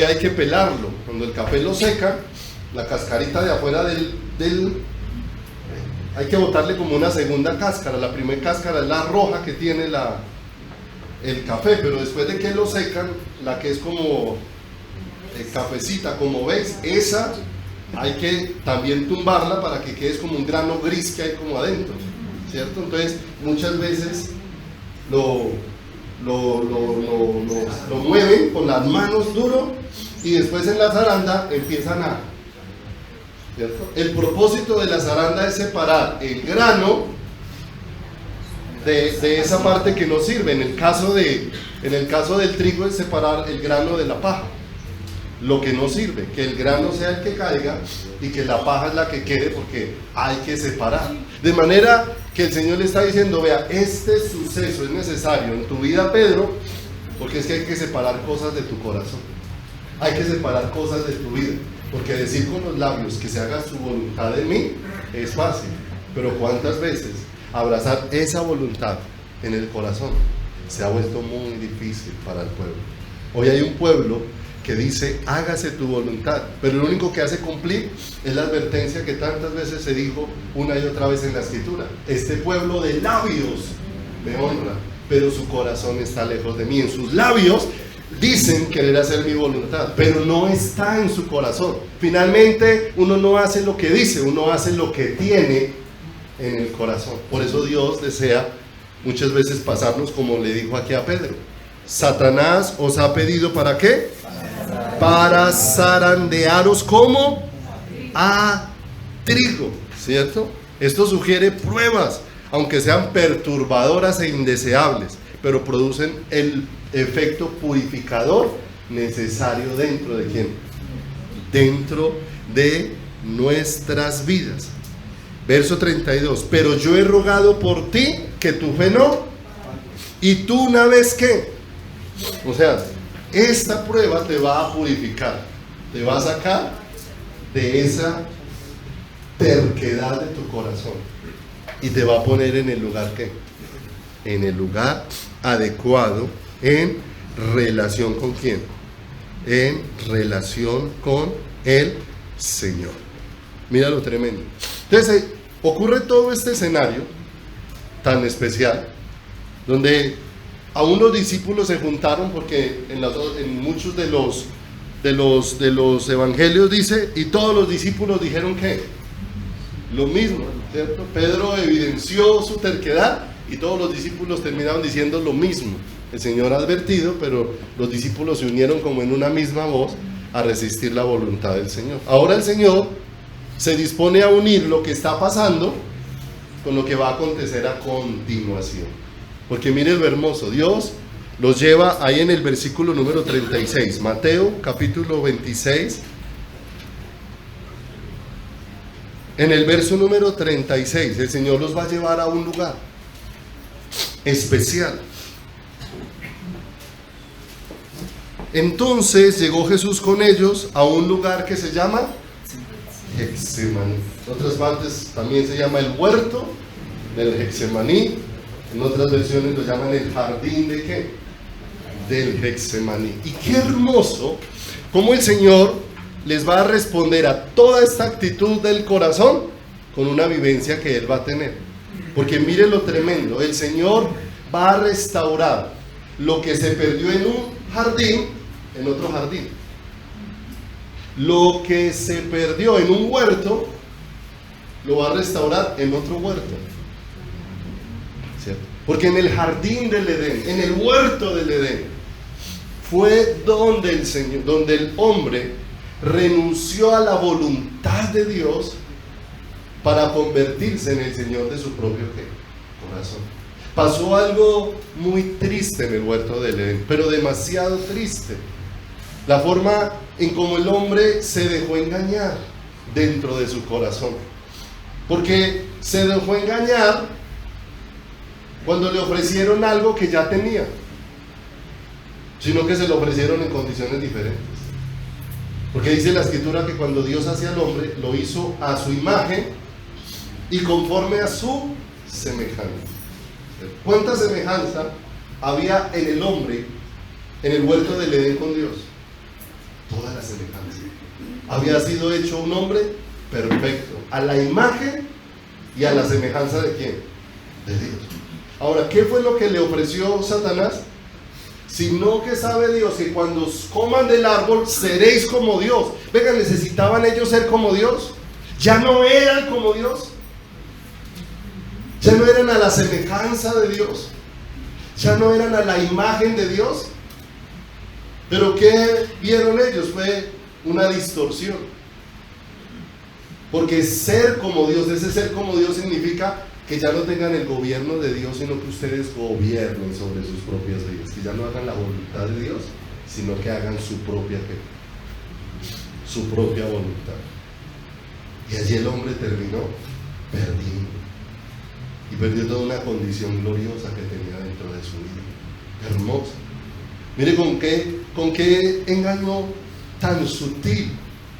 hay que pelarlo. Cuando el café lo seca, la cascarita de afuera hay que botarle como una segunda cáscara. La primera cáscara es la roja que tiene el café, pero después de que lo secan, la que es como cafecita, como veis, esa hay que también tumbarla para que quede como un grano gris que hay como adentro, ¿cierto? Entonces muchas veces lo mueven con las manos duro y después en la zaranda empiezan ¿cierto? El propósito de la zaranda es separar el grano de esa parte que no sirve. En el caso del trigo es separar el grano de la paja, lo que no sirve, que el grano sea el que caiga y que la paja es la que quede, porque hay que separar. De manera que el Señor le está diciendo: vea, este suceso es necesario en tu vida, Pedro, porque es que hay que separar cosas de tu corazón, hay que separar cosas de tu vida, porque decir con los labios que se haga su voluntad en mí es fácil, pero cuántas veces abrazar esa voluntad en el corazón se ha vuelto muy difícil para el pueblo. Hoy hay un pueblo que dice: hágase tu voluntad, pero lo único que hace cumplir es la advertencia que tantas veces se dijo una y otra vez en la Escritura: este pueblo de labios me honra, pero su corazón está lejos de mí. En sus labios dicen querer hacer mi voluntad, pero no está en su corazón. Finalmente uno no hace lo que dice, uno hace lo que tiene en el corazón. Por eso Dios desea muchas veces pasarnos como le dijo aquí a Pedro: Satanás os ha pedido ¿para qué? Para zarandearos como a trigo, ¿cierto? Esto sugiere pruebas, aunque sean perturbadoras e indeseables, pero producen el efecto purificador necesario dentro de ¿quién? Dentro de nuestras vidas. Verso 32: pero yo he rogado por ti que tu fe no, y tú una vez que, o sea, esta prueba te va a purificar, te va a sacar de esa terquedad de tu corazón y te va a poner en el lugar ¿qué? En el lugar adecuado, en relación con ¿quién? En relación con el Señor. Mira lo tremendo. Entonces ocurre todo este escenario tan especial, donde aún los discípulos se juntaron, porque en muchos de los evangelios dice: y todos los discípulos dijeron ¿qué? Lo mismo, ¿cierto? Pedro evidenció su terquedad y todos los discípulos terminaron diciendo lo mismo. El Señor ha advertido, pero los discípulos se unieron como en una misma voz a resistir la voluntad del Señor. Ahora el Señor se dispone a unir lo que está pasando con lo que va a acontecer a continuación. Porque mire lo hermoso, Dios los lleva ahí en el versículo número 36, Mateo capítulo 26, en el verso número 36, el Señor los va a llevar a un lugar especial. Entonces llegó Jesús con ellos a un lugar que se llama Getsemaní. En otras partes también se llama el huerto del Getsemaní. En otras versiones lo llaman el jardín de ¿qué? Del Getsemaní. Y qué hermoso cómo el Señor les va a responder a toda esta actitud del corazón con una vivencia que Él va a tener. Porque mire lo tremendo, el Señor va a restaurar lo que se perdió en un jardín, en otro jardín. lo que se perdió en un huerto, lo va a restaurar en otro huerto. ¿Cierto? Porque en el jardín del Edén, en el huerto del Edén, fue donde el Señor, donde el hombre renunció a la voluntad de Dios para convertirse en el Señor de su propio corazón. Pasó algo muy triste en el huerto del Edén, pero demasiado triste. La forma en cómo el hombre se dejó engañar dentro de su corazón. Porque se dejó engañar cuando le ofrecieron algo que ya tenía, sino que se lo ofrecieron en condiciones diferentes. Porque dice la Escritura que cuando Dios hace al hombre, lo hizo a su imagen y conforme a su semejanza. ¿Cuánta semejanza había en el hombre en el huerto del Edén con Dios? Toda la semejanza. Había sido hecho un hombre perfecto, a la imagen y a la semejanza ¿de quién? De Dios. Ahora, ¿qué fue lo que le ofreció Satanás? Sino que sabe Dios que cuando coman del árbol seréis como Dios. Venga, ¿necesitaban ellos ser como Dios? ¿Ya no eran como Dios? ¿Ya no eran a la semejanza de Dios? ¿Ya no eran a la imagen de Dios? Pero ¿qué vieron ellos? Fue una distorsión. Porque ser como Dios, ese ser como Dios significa que ya no tengan el gobierno de Dios, sino que ustedes gobiernen sobre sus propias vidas, que ya no hagan la voluntad de Dios, sino que hagan su propia voluntad. Y allí el hombre terminó perdiendo, y perdió toda una condición gloriosa que tenía dentro de su vida, hermosa. Mire con qué engaño tan sutil.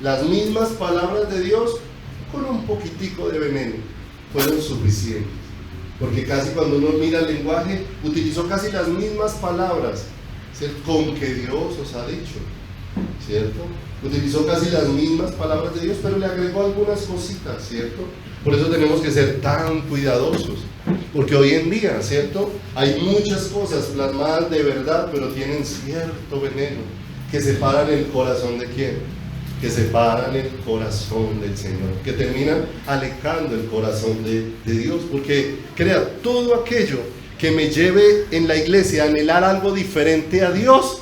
Las mismas palabras de Dios con un poquitico de veneno fueron suficientes, porque casi cuando uno mira el lenguaje utilizó casi las mismas palabras, ¿cierto? Con que Dios os ha dicho, ¿cierto? Utilizó casi las mismas palabras de Dios, pero le agregó algunas cositas, ¿cierto? Por eso tenemos que ser tan cuidadosos, porque hoy en día, ¿cierto? Hay muchas cosas plasmadas de verdad, pero tienen cierto veneno que separan el corazón de quién, que separan el corazón del Señor, que terminan alejando el corazón de Dios. Porque crea, todo aquello que me lleve en la iglesia a anhelar algo diferente a Dios,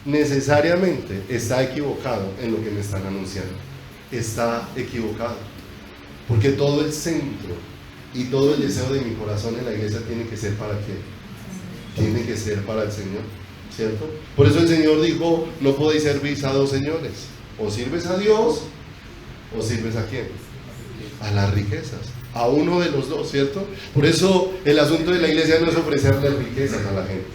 necesariamente está equivocado en lo que me están anunciando. Está equivocado, porque todo el centro y todo el deseo de mi corazón en la iglesia tiene que ser ¿para quién? Tiene que ser para el Señor, ¿cierto? Por eso el Señor dijo, no podéis servir a dos señores. O sirves a Dios, o sirves a quién, a las riquezas, a uno de los dos, ¿cierto? Por eso el asunto de la iglesia no es ofrecerle riquezas a la gente.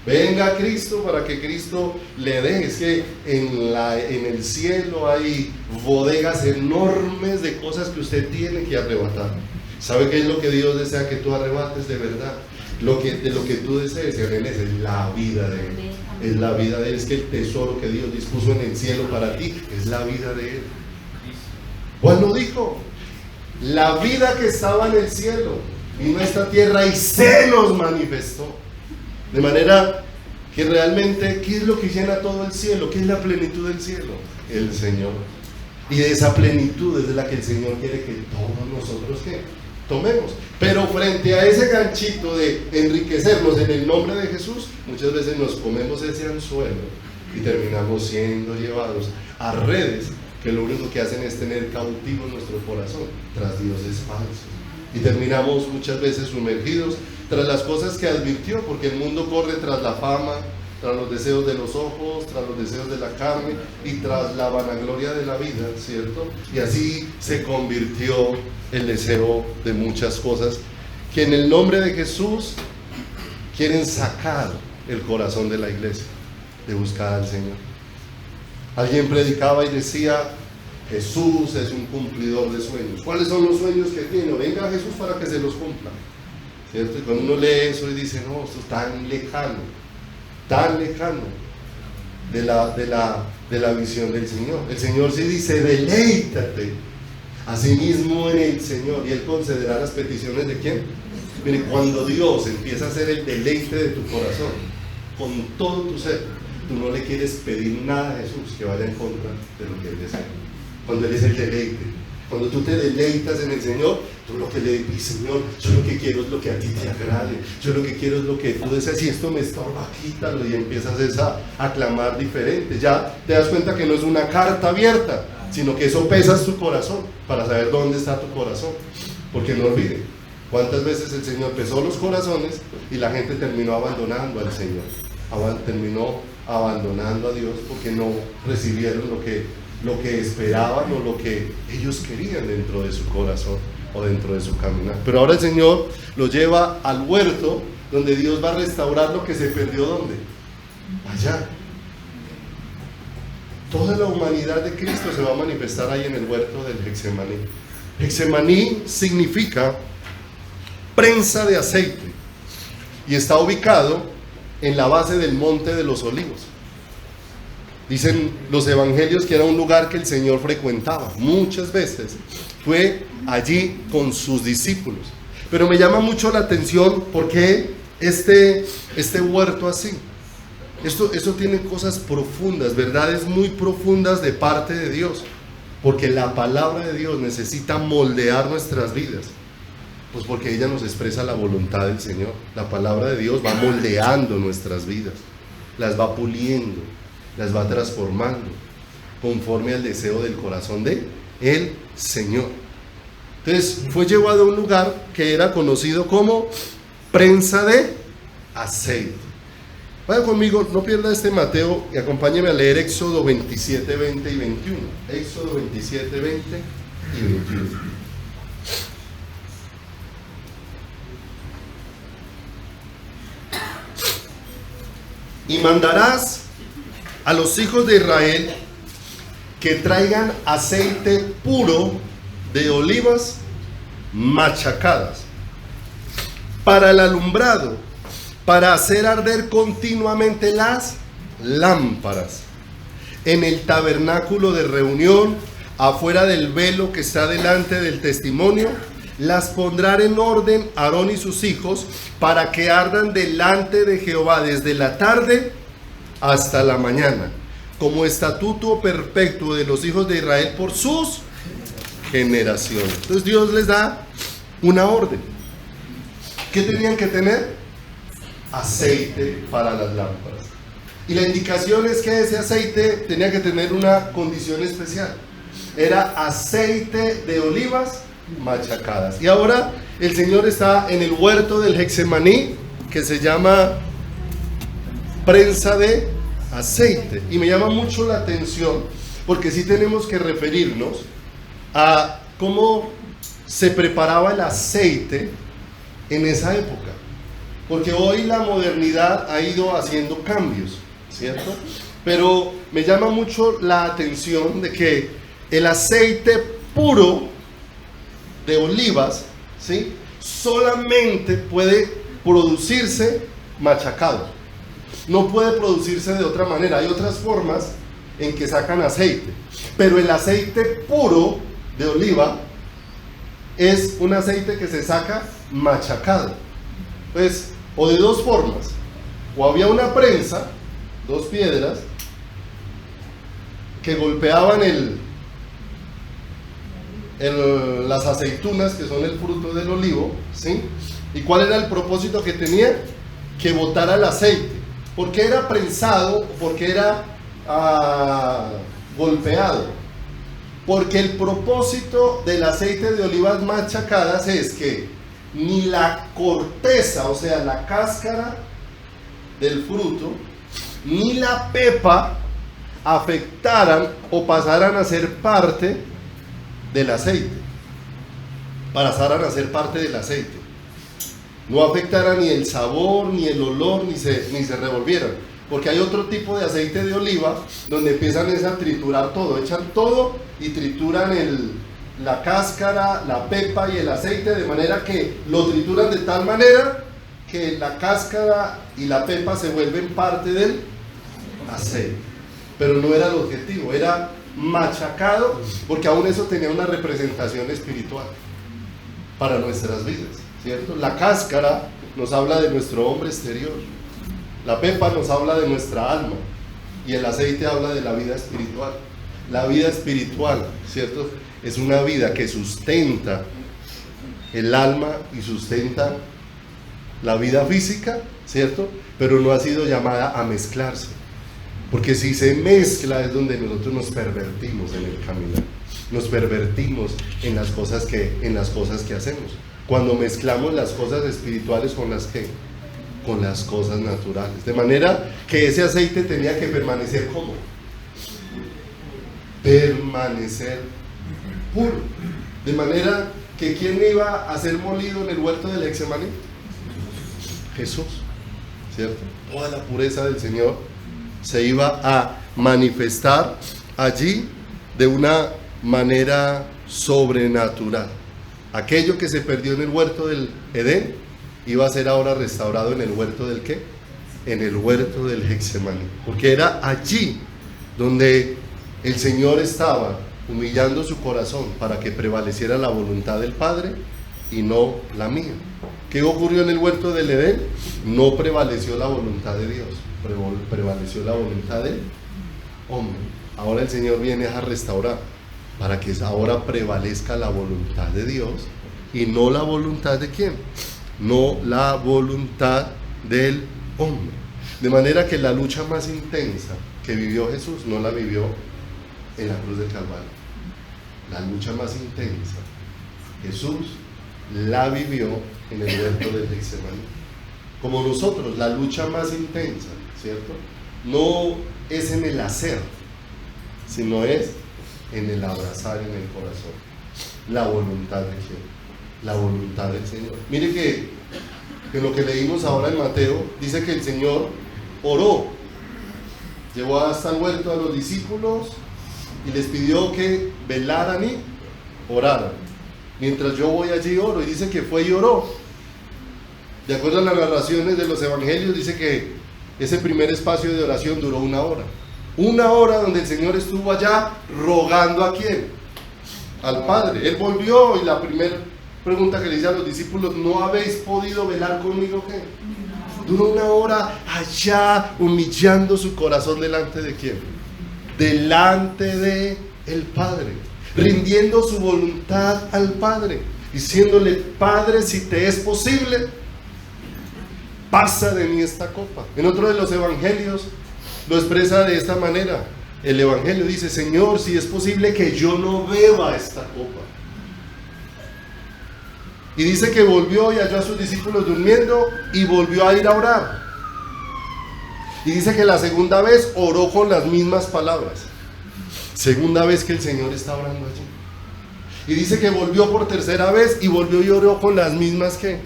Venga a Cristo para que Cristo le dé. Es que en el cielo hay bodegas enormes de cosas que usted tiene que arrebatar. ¿Sabe qué es lo que Dios desea que tú arrebates de verdad? De lo que tú desees y anheles es la vida de Él. Es la vida de Él. Es que el tesoro que Dios dispuso en el cielo para ti es la vida de Él. Juan lo dijo, la vida que estaba en el cielo vino a esta tierra y se nos manifestó. De manera que realmente, ¿qué es lo que llena todo el cielo? ¿Qué es la plenitud del cielo? El Señor. Y de esa plenitud es de la que el Señor quiere que todos nosotros ¿qué? Tomemos. Pero frente a ese ganchito de enriquecernos en el nombre de Jesús, muchas veces nos comemos ese anzuelo y terminamos siendo llevados a redes que lo único que hacen es tener cautivo nuestro corazón tras dioses falsos, y terminamos muchas veces sumergidos tras las cosas que advirtió, porque el mundo corre tras la fama, tras los deseos de los ojos, tras los deseos de la carne y tras la vanagloria de la vida, ¿cierto? Y así se convirtió el deseo de muchas cosas que en el nombre de Jesús quieren sacar el corazón de la iglesia de buscar al Señor. Alguien predicaba y decía, Jesús es un cumplidor de sueños. ¿Cuáles son los sueños que tiene? Venga Jesús para que se los cumpla, ¿cierto? Y cuando uno lee eso y dice, no, esto es tan lejano de la visión del Señor. El Señor sí dice, deleítate asimismo en el Señor, y Él concederá las peticiones de ¿quién? Mire, cuando Dios empieza a hacer el deleite de tu corazón, con todo tu ser, tú no le quieres pedir nada a Jesús que vaya en contra de lo que Él desea. Cuando Él es el deleite, cuando tú te deleitas en el Señor, tú lo que le dices, Señor, yo lo que quiero es lo que a ti te agrade, yo lo que quiero es lo que tú deseas, si esto me estorba, quítalo, y empiezas a clamar diferente. Ya te das cuenta que no es una carta abierta, sino que eso pesas tu corazón, para saber dónde está tu corazón. Porque no olviden, cuántas veces el Señor pesó los corazones y la gente terminó abandonando al Señor, terminó abandonando a Dios porque no recibieron lo que esperaban o lo que ellos querían dentro de su corazón o dentro de su caminar. Pero ahora el Señor los lleva al huerto, donde Dios va a restaurar lo que se perdió. ¿Dónde? Allá. Toda la humanidad de Cristo se va a manifestar ahí en el huerto del Getsemaní. Getsemaní significa prensa de aceite y está ubicado en la base del Monte de los Olivos. Dicen los evangelios que era un lugar que el Señor frecuentaba muchas veces. Fue allí con sus discípulos. Pero me llama mucho la atención porque este huerto así. Esto tiene cosas profundas, verdades muy profundas de parte de Dios. Porque la palabra de Dios necesita moldear nuestras vidas. Pues porque ella nos expresa la voluntad del Señor. La palabra de Dios va moldeando nuestras vidas, las va puliendo, las va transformando conforme al deseo del corazón de el Señor. Entonces fue llevado a un lugar que era conocido como prensa de aceite. Vaya conmigo, no pierda este Mateo y acompáñeme a leer Éxodo 27, 20 y 21. Éxodo 27, 20 y 21. Y mandarás a los hijos de Israel que traigan aceite puro de olivas machacadas para el alumbrado, para hacer arder continuamente las lámparas en el tabernáculo de reunión, afuera del velo que está delante del testimonio. Las pondrán en orden Aarón y sus hijos para que ardan delante de Jehová desde la tarde hasta la mañana, como estatuto perpetuo de los hijos de Israel por sus generaciones. Entonces Dios les da una orden. ¿Qué tenían que tener? Aceite para las lámparas. Y la indicación es que ese aceite tenía que tener una condición especial. Era aceite de olivas machacadas. Y ahora el Señor está en el huerto del Getsemaní, que se llama prensa de aceite. Y me llama mucho la atención porque sí tenemos que referirnos a cómo se preparaba el aceite en esa época. Porque hoy la modernidad ha ido haciendo cambios, ¿cierto? Pero me llama mucho la atención de que el aceite puro de olivas, ¿sí?, solamente puede producirse machacado. No puede producirse de otra manera. Hay otras formas en que sacan aceite, pero el aceite puro de oliva es un aceite que se saca machacado. Pues, o de dos formas, o había una prensa, dos piedras, que golpeaban las aceitunas, que son el fruto del olivo, ¿sí? ¿Y cuál era el propósito que tenía? Que botara el aceite. ¿Por qué era prensado? ¿Por qué era golpeado? Porque el propósito del aceite de olivas machacadas es que ni la corteza, o sea, la cáscara del fruto, ni la pepa afectaran o pasaran a ser parte del aceite. Pasaran a ser parte del aceite. No afectara ni el sabor, ni el olor, ni se revolvieran. Porque hay otro tipo de aceite de oliva donde empiezan a triturar todo, echan todo y trituran la cáscara, la pepa y el aceite, de manera que lo trituran de tal manera que la cáscara y la pepa se vuelven parte del aceite. Pero no era el objetivo, era machacado, porque aún eso tenía una representación espiritual para nuestras vidas, ¿cierto? La cáscara nos habla de nuestro hombre exterior, la pepa nos habla de nuestra alma, y el aceite habla de la vida espiritual. La vida espiritual, ¿cierto? Es una vida que sustenta el alma y sustenta la vida física, ¿cierto? Pero no ha sido llamada a mezclarse. Porque si se mezcla es donde nosotros nos pervertimos en el caminar. Nos pervertimos en las cosas que hacemos. Cuando mezclamos las cosas espirituales con las cosas naturales. De manera que ese aceite tenía que permanecer ¿cómo? Permanecer puro. De manera que ¿quién iba a ser molido en el huerto del Getsemaní? Jesús, ¿cierto? Toda la pureza del Señor se iba a manifestar allí de una manera sobrenatural. Aquello que se perdió en el huerto del Edén iba a ser ahora restaurado en el huerto del ¿qué? En el huerto del Getsemaní, porque era allí donde el Señor estaba humillando su corazón para que prevaleciera la voluntad del Padre y no la mía. ¿Qué ocurrió en el huerto del Edén? No prevaleció la voluntad de Dios, prevaleció la voluntad del hombre. Ahora el Señor viene a restaurar para que ahora prevalezca la voluntad de Dios y no la voluntad de ¿quién? No la voluntad del hombre. De manera que la lucha más intensa que vivió Jesús no la vivió en la cruz del Calvario. La lucha más intensa Jesús la vivió en el huerto del Getsemaní. Como nosotros, la lucha más intensa, ¿cierto? No es en el hacer, sino es en el abrazar en el corazón. La voluntad de ¿quién? La voluntad del Señor. Mire que en lo que leímos ahora en Mateo, dice que el Señor oró, llevó hasta el huerto a los discípulos y les pidió que velaran y oraran. Mientras yo voy allí oro, y dice que fue y oró. De acuerdo a las narraciones de los evangelios, dice que ese primer espacio de oración duró 1 hora. 1 hora donde el Señor estuvo allá rogando ¿a quién? Al Padre. Él volvió y la primera pregunta que le hice a los discípulos: ¿no habéis podido velar conmigo qué? Duró 1 hora allá humillando su corazón delante de ¿quién? Delante de el Padre, rindiendo su voluntad al Padre, diciéndole: Padre, si te es posible, pasa de mí esta copa. En otro de los evangelios lo expresa de esta manera. El evangelio dice: Señor, si es posible que yo no beba esta copa. Y dice que volvió y halló a sus discípulos durmiendo y volvió a ir a orar. Y dice que la segunda vez oró con las mismas palabras. Segunda vez que el Señor está orando allí. Y dice que volvió por tercera vez y volvió y oró con las mismas ¿qué?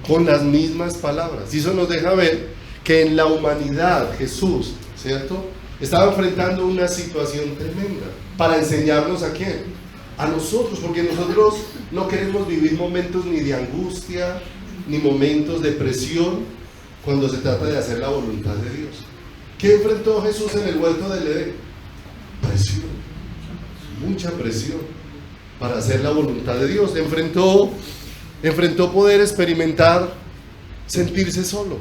Con las mismas palabras. Y eso nos deja ver que en la humanidad Jesús, ¿cierto?, estaba enfrentando una situación tremenda para enseñarnos ¿a quién? A nosotros, porque nosotros no queremos vivir momentos ni de angustia ni momentos de presión cuando se trata de hacer la voluntad de Dios. ¿Qué enfrentó Jesús en el huerto del Edén? Presión, mucha presión para hacer la voluntad de Dios. Enfrentó poder experimentar sentirse solo.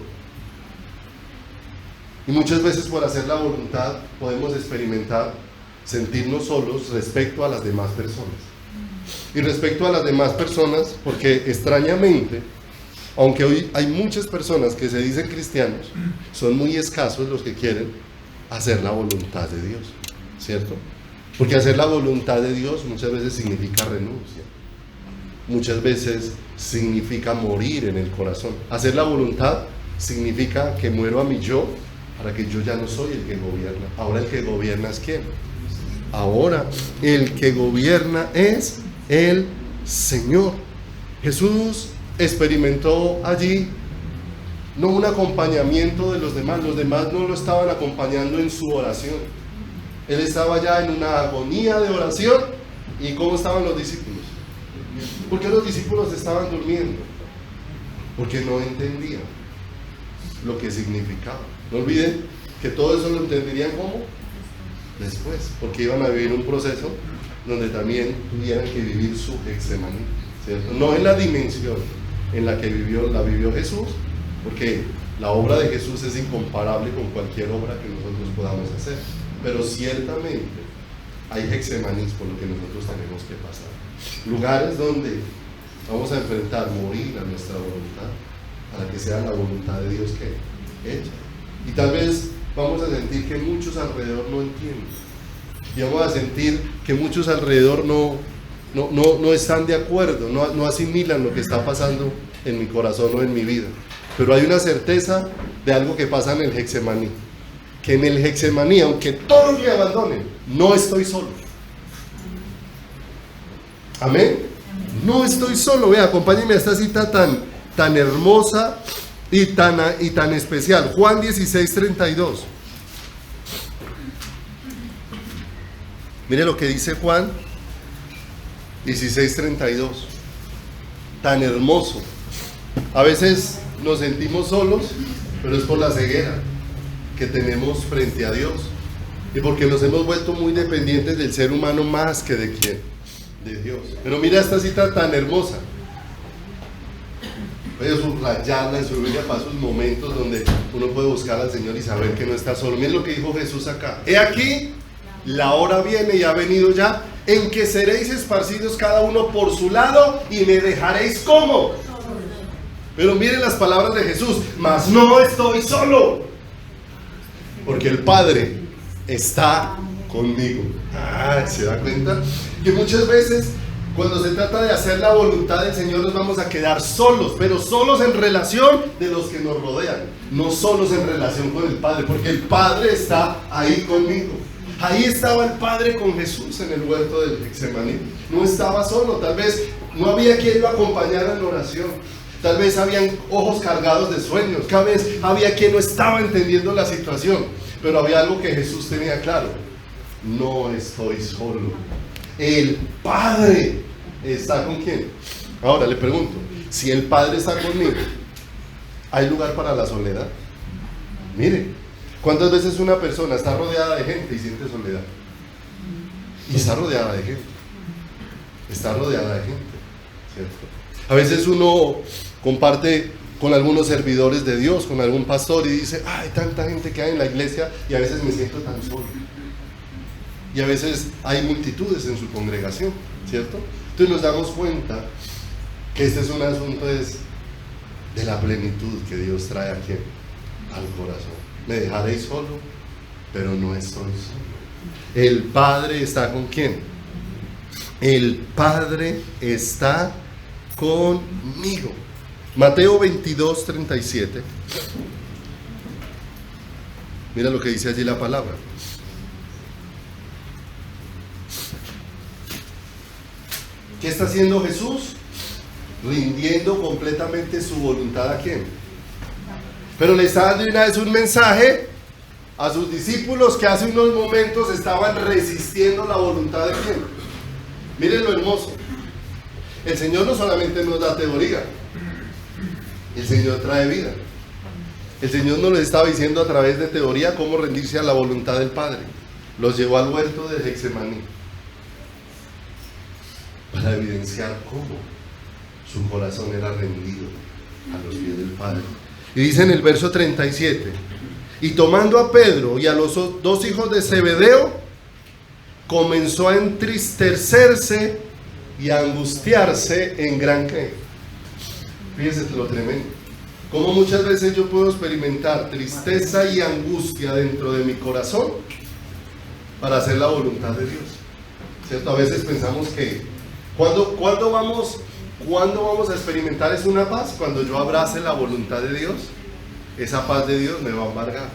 Y muchas veces por hacer la voluntad podemos experimentar sentirnos solos respecto a las demás personas. Y respecto a las demás personas, porque extrañamente, aunque hoy hay muchas personas que se dicen cristianos, son muy escasos los que quieren hacer la voluntad de Dios, ¿cierto? Porque hacer la voluntad de Dios muchas veces significa renuncia, muchas veces significa morir en el corazón. Hacer la voluntad significa que muero a mi yo para que yo ya no soy el que gobierna. Ahora el que gobierna es ¿quién? Ahora el que gobierna es el Señor. Jesús experimentó allí no un acompañamiento de los demás no lo estaban acompañando en su oración. Él estaba ya en una agonía de oración. ¿Y cómo estaban los discípulos? ¿Por qué los discípulos estaban durmiendo? Porque no entendían lo que significaba. No olviden que todo eso lo entenderían ¿cómo? Después, porque iban a vivir un proceso donde también tuvieran que vivir su Getsemaní, ¿cierto? No en la dimensión en la que la vivió Jesús, porque la obra de Jesús es incomparable con cualquier obra que nosotros podamos hacer, pero ciertamente hay Getsemaní por lo que nosotros tenemos que pasar, lugares donde vamos a enfrentar morir a nuestra voluntad para que sea la voluntad de Dios que hecha, y tal vez vamos a sentir que muchos alrededor no entienden, y vamos a sentir que muchos alrededor no están de acuerdo, no asimilan lo que está pasando en mi corazón o en mi vida. Pero hay una certeza de algo que pasa en el Getsemaní, que en el Getsemaní, aunque todos me abandonen, no estoy solo. Amén. No estoy solo. Vea, acompáñenme a esta cita tan hermosa y tan especial. Juan 16:32. Mire lo que dice Juan 16:32. Tan hermoso. A veces nos sentimos solos, pero es por la ceguera que tenemos frente a Dios y porque nos hemos vuelto muy dependientes del ser humano más que de quién, de Dios. Pero mira esta cita tan hermosa. Voy a subrayarla en su Biblia para esos momentos donde uno puede buscar al Señor y saber que no está solo. Mira lo que dijo Jesús acá: he aquí, la hora viene y ha venido ya, en que seréis esparcidos cada uno por su lado y me dejaréis como. Pero miren las palabras de Jesús: mas no estoy solo, porque el Padre está conmigo. ¿Se da cuenta? Que muchas veces cuando se trata de hacer la voluntad del Señor nos vamos a quedar solos, pero solos en relación de los que nos rodean, no solos en relación con el Padre, porque el Padre está ahí conmigo. Ahí estaba el Padre con Jesús en el huerto del Getsemaní. No estaba solo, tal vez no había quien lo acompañara en oración, tal vez habían ojos cargados de sueños, tal vez había quien no estaba entendiendo la situación, pero había algo que Jesús tenía claro: no estoy solo, el Padre está con quién. Ahora le pregunto, si el Padre está conmigo, ¿hay lugar para la soledad? Mire, ¿cuántas veces una persona está rodeada de gente y siente soledad? Y está rodeada de gente, ¿cierto? A veces uno comparte con algunos servidores de Dios, con algún pastor, y dice: hay tanta gente que hay en la iglesia y a veces me siento tan solo. Y a veces hay multitudes en su congregación, ¿cierto? Entonces nos damos cuenta que este es un asunto de la plenitud que Dios trae aquí al corazón. Me dejaréis solo, pero no estoy solo. El Padre está con ¿quién? El Padre está conmigo. Mateo 22:37. Mira lo que dice allí la palabra. ¿Qué está haciendo Jesús? Rindiendo completamente su voluntad ¿a quién? Pero le está dando una vez un mensaje a sus discípulos que hace unos momentos estaban resistiendo la voluntad de quién. Miren lo hermoso. El Señor no solamente nos da teoría, el Señor trae vida. El Señor no les estaba diciendo a través de teoría cómo rendirse a la voluntad del Padre. Los llevó al huerto de Getsemaní para evidenciar cómo su corazón era rendido a los pies del Padre. Y dice en el verso 37: y tomando a Pedro y a los dos hijos de Zebedeo, comenzó a entristecerse y a angustiarse en gran ¿qué? Fíjense lo tremendo. Como muchas veces yo puedo experimentar tristeza y angustia dentro de mi corazón para hacer la voluntad de Dios, ¿cierto? A veces pensamos que ¿cuándo vamos a experimentar es una paz? Cuando yo abrace la voluntad de Dios, esa paz de Dios me va a embargar.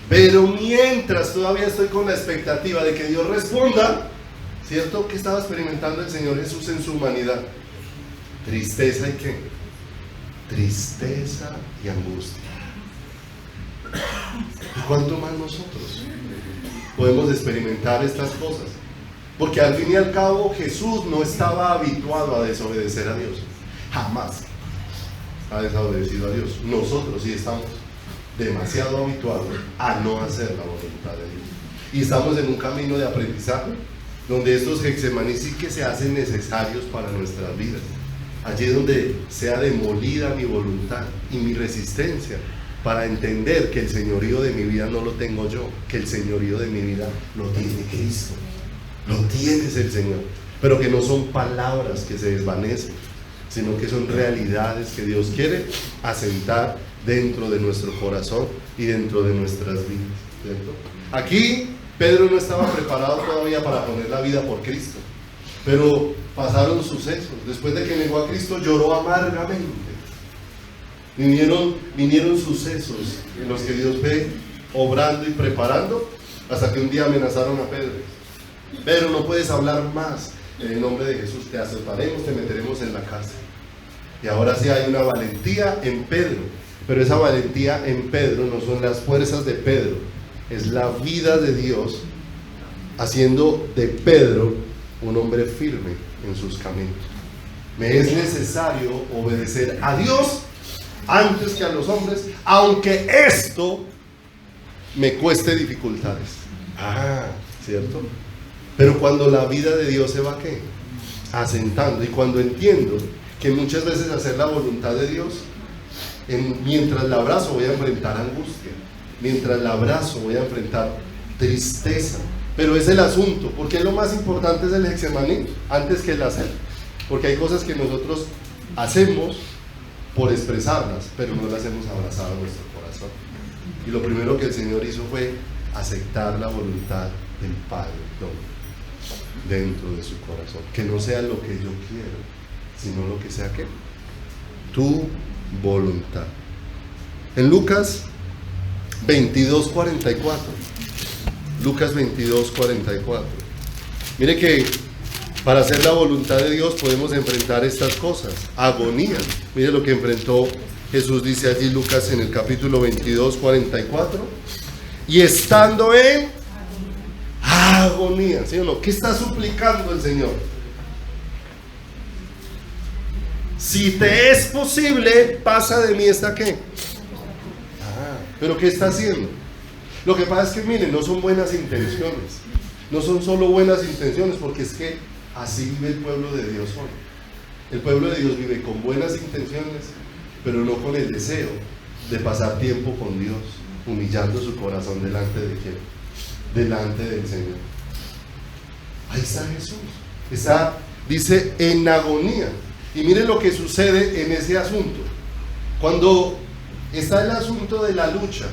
Pero mientras todavía estoy con la expectativa de que Dios responda, ¿cierto? ¿Qué estaba experimentando el Señor Jesús en su humanidad? Tristeza y ¿qué? Tristeza y angustia. ¿Y cuánto más nosotros podemos experimentar estas cosas? Porque al fin y al cabo Jesús no estaba habituado a desobedecer a Dios. Jamás ha desobedecido a Dios. Nosotros sí estamos demasiado habituados a no hacer la voluntad de Dios. Y estamos en un camino de aprendizaje donde estos Getsemaní sí que se hacen necesarios para nuestras vidas. Allí es donde sea demolida mi voluntad y mi resistencia para entender que el señorío de mi vida no lo tengo yo, que el señorío de mi vida lo tiene Cristo, lo tienes el Señor, pero que no son palabras que se desvanecen, sino que son realidades que Dios quiere asentar dentro de nuestro corazón y dentro de nuestras vidas, ¿cierto? Aquí Pedro no estaba preparado todavía para poner la vida por Cristo, pero pasaron sucesos. Después de que negó a Cristo, lloró amargamente. Vinieron sucesos en los que Dios ve obrando y preparando, hasta que un día amenazaron a Pedro. Pedro, no puedes hablar más en el nombre de Jesús, te azotaremos, te meteremos en la cárcel. Y ahora sí hay una valentía en Pedro, pero esa valentía en Pedro no son las fuerzas de Pedro, es la vida de Dios haciendo de Pedro un hombre firme en sus caminos. Me es necesario obedecer a Dios antes que a los hombres, aunque esto me cueste dificultades. ¿Cierto? Pero cuando la vida de Dios se va, ¿qué? Asentando, y cuando entiendo que muchas veces hacer la voluntad de Dios, mientras la abrazo voy a enfrentar angustia, mientras la abrazo voy a enfrentar tristeza, pero es el asunto, porque lo más importante es el Getsemaní, antes que el hacer, porque hay cosas que nosotros hacemos por expresarlas, pero no las hemos abrazado en nuestro corazón. Y lo primero que el Señor hizo fue aceptar la voluntad del Padre dentro de su corazón, que no sea lo que yo quiero, sino lo que sea que tu voluntad. En Lucas 22:44, Lucas 22:44, mire que para hacer la voluntad de Dios podemos enfrentar estas cosas, agonía. Mire lo que enfrentó Jesús, dice allí Lucas en el capítulo 22:44, y estando en agonía, ¿sí o no? ¿Qué está suplicando el Señor? Si te es posible, pasa de mí esta ¿qué? ¿Pero qué está haciendo? Lo que pasa es que miren, no son buenas intenciones, no son solo buenas intenciones, porque es que así vive el pueblo de Dios hoy. El pueblo de Dios vive con buenas intenciones, pero no con el deseo de pasar tiempo con Dios, humillando su corazón delante de ¿quién? Delante del Señor. Ahí está Jesús, dice en agonía. Y miren lo que sucede en ese asunto. Cuando está el asunto de la lucha,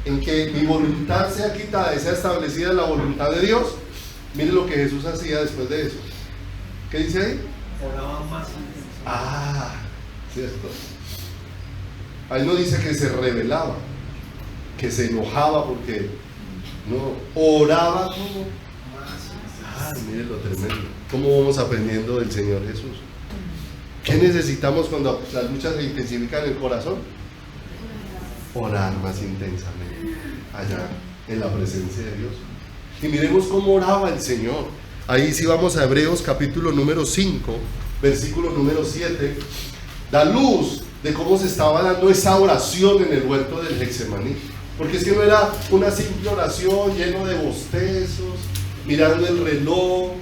en que mi voluntad sea quitada y sea establecida la voluntad de Dios, miren lo que Jesús hacía después de eso. ¿Qué dice ahí? Oraba más. Cierto. Ahí no dice que se rebelaba, que se enojaba, porque no, oraba como miren lo tremendo. ¿Cómo vamos aprendiendo del Señor Jesús? ¿Qué necesitamos cuando las luchas se intensifican en el corazón? Orar más intensamente allá en la presencia de Dios. Y miremos cómo oraba el Señor. Ahí sí vamos a Hebreos capítulo número 5, versículo número 7, da luz de cómo se estaba dando esa oración en el huerto del Getsemaní. Porque es que no era una simple oración lleno de bostezos, mirando el reloj,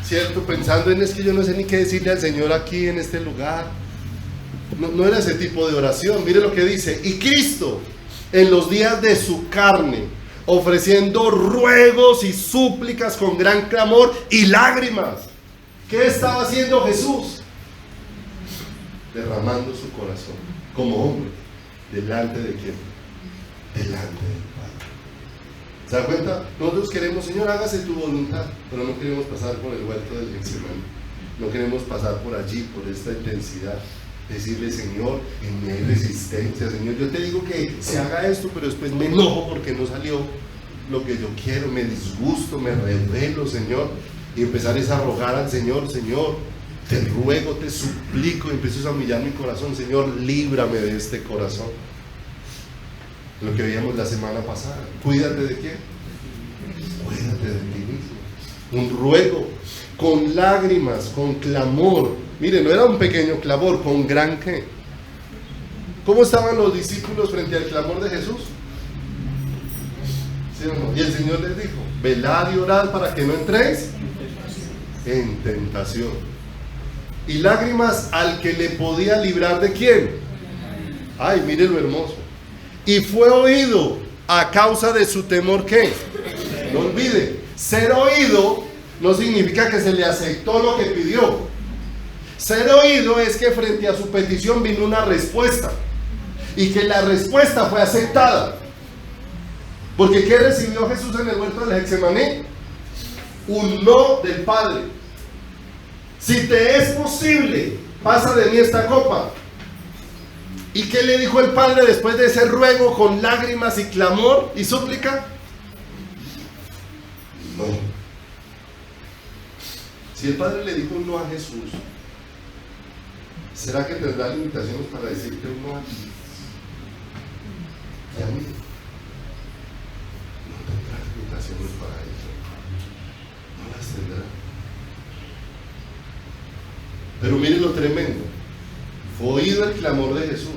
¿cierto? Pensando en es que yo no sé ni qué decirle al Señor aquí en este lugar. No era ese tipo de oración. Mire lo que dice: y Cristo en los días de su carne, ofreciendo ruegos y súplicas con gran clamor y lágrimas. ¿Qué estaba haciendo Jesús? Derramando su corazón como hombre. ¿Delante de quién? Delante del Padre. ¿Se da cuenta? Nosotros queremos, Señor, hágase tu voluntad, pero no queremos pasar por el huerto del Getsemaní. No queremos pasar por allí, por esta intensidad. Decirle: Señor, en mi resistencia, Señor, yo te digo que se haga esto, pero después me enojo porque no salió lo que yo quiero, me disgusto, me rebelo, Señor, y empezar a rogar al Señor: Señor, te ruego, te suplico, y empiezo a humillar mi corazón: Señor, líbrame de este corazón. Lo que veíamos la semana pasada, cuídate de quién, cuídate de ti mismo. Un ruego con lágrimas, con clamor. Mire, no era un pequeño clamor, con gran ¿qué? ¿Cómo estaban los discípulos frente al clamor de Jesús? ¿Sí o no? Y el Señor les dijo: velad y orad para que no entréis en tentación. Y lágrimas al que le podía librar ¿de quién? Ay, mire lo hermoso. Y fue oído a causa de su temor, ¿qué? No olvide, ser oído no significa que se le aceptó lo que pidió. Ser oído es que frente a su petición vino una respuesta y que la respuesta fue aceptada. Porque ¿qué recibió Jesús en el huerto del Getsemaní? Un no del Padre. Si te es posible, pasa de mí esta copa. ¿Y qué le dijo el Padre después de ese ruego con lágrimas y clamor y súplica? No. Si el Padre le dijo un no a Jesús, ¿será que tendrá limitaciones para decirte un no a ti? Y a mí no tendrá limitaciones para eso. No las tendrá. Pero miren lo tremendo. Fue oído el clamor de Jesús.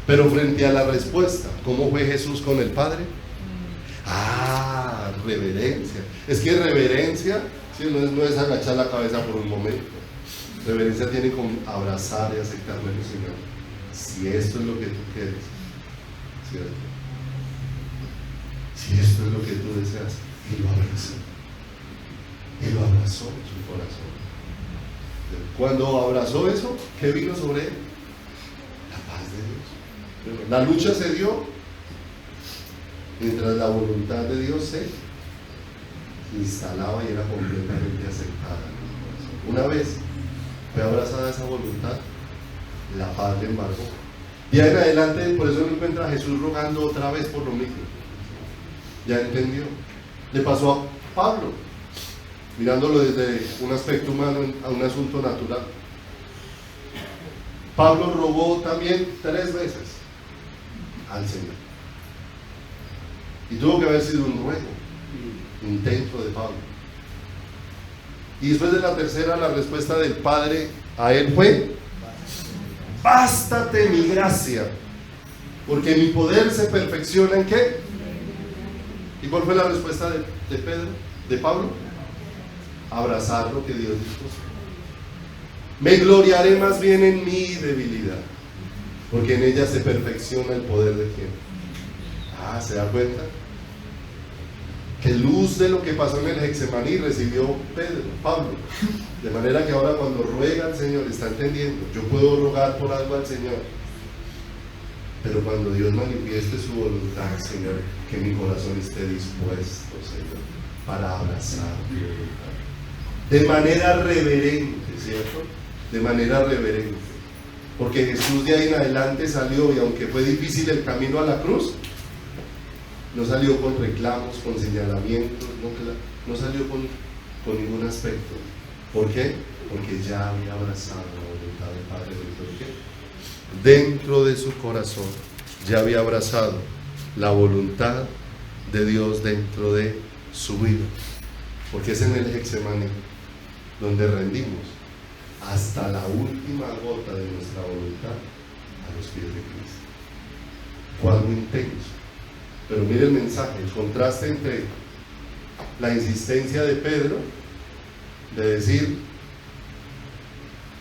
Pero frente a la respuesta, ¿cómo fue Jesús con el Padre? Ah, reverencia. Es que reverencia, ¿sí? no es agachar la cabeza por un momento. Reverencia tiene como abrazar y aceptar, bueno, Señor, si esto es lo que tú quieres, ¿cierto? Si esto es lo que tú deseas, y lo abrazó. Y lo abrazó en su corazón. Cuando abrazó eso, ¿qué vino sobre él? La paz de Dios. La lucha se dio mientras la voluntad de Dios se instalaba y era completamente aceptada. Una vez fue abrazada esa voluntad, la paz le embargó. Y en adelante, por eso no encuentra a Jesús rogando otra vez por lo mismo. Ya entendió. Le pasó a Pablo, mirándolo desde un aspecto humano a un asunto natural. Pablo rogó también 3 veces al Señor. Y tuvo que haber sido un ruego intenso de Pablo. Y después de la tercera, la respuesta del Padre a él fue: bástate mi gracia, porque mi poder se perfecciona ¿en qué? ¿Y cuál fue la respuesta de Pedro, de Pablo? Abrazar lo que Dios dispuso. Me gloriaré más bien en mi debilidad, porque en ella se perfecciona el poder de quién. Ah, ¿se da cuenta? Que luz de lo que pasó en el Getsemaní recibió Pablo, de manera que ahora cuando ruega al Señor está entendiendo. Yo puedo rogar por algo al Señor, pero cuando Dios manifieste su voluntad, Señor, que mi corazón esté dispuesto, Señor, para abrazar tu voluntad de manera reverente, ¿cierto? De manera reverente, porque Jesús de ahí en adelante salió, y aunque fue difícil el camino a la cruz, no salió con reclamos, con señalamientos, no salió con ningún aspecto. ¿Por qué? Porque ya había abrazado la voluntad del Padre dentro de su corazón. Ya había abrazado la voluntad de Dios dentro de su vida. Porque es en el Getsemaní donde rendimos hasta la última gota de nuestra voluntad a los pies de Cristo. Fue algo intenso. Pero mire el mensaje, el contraste entre la insistencia de Pedro de decir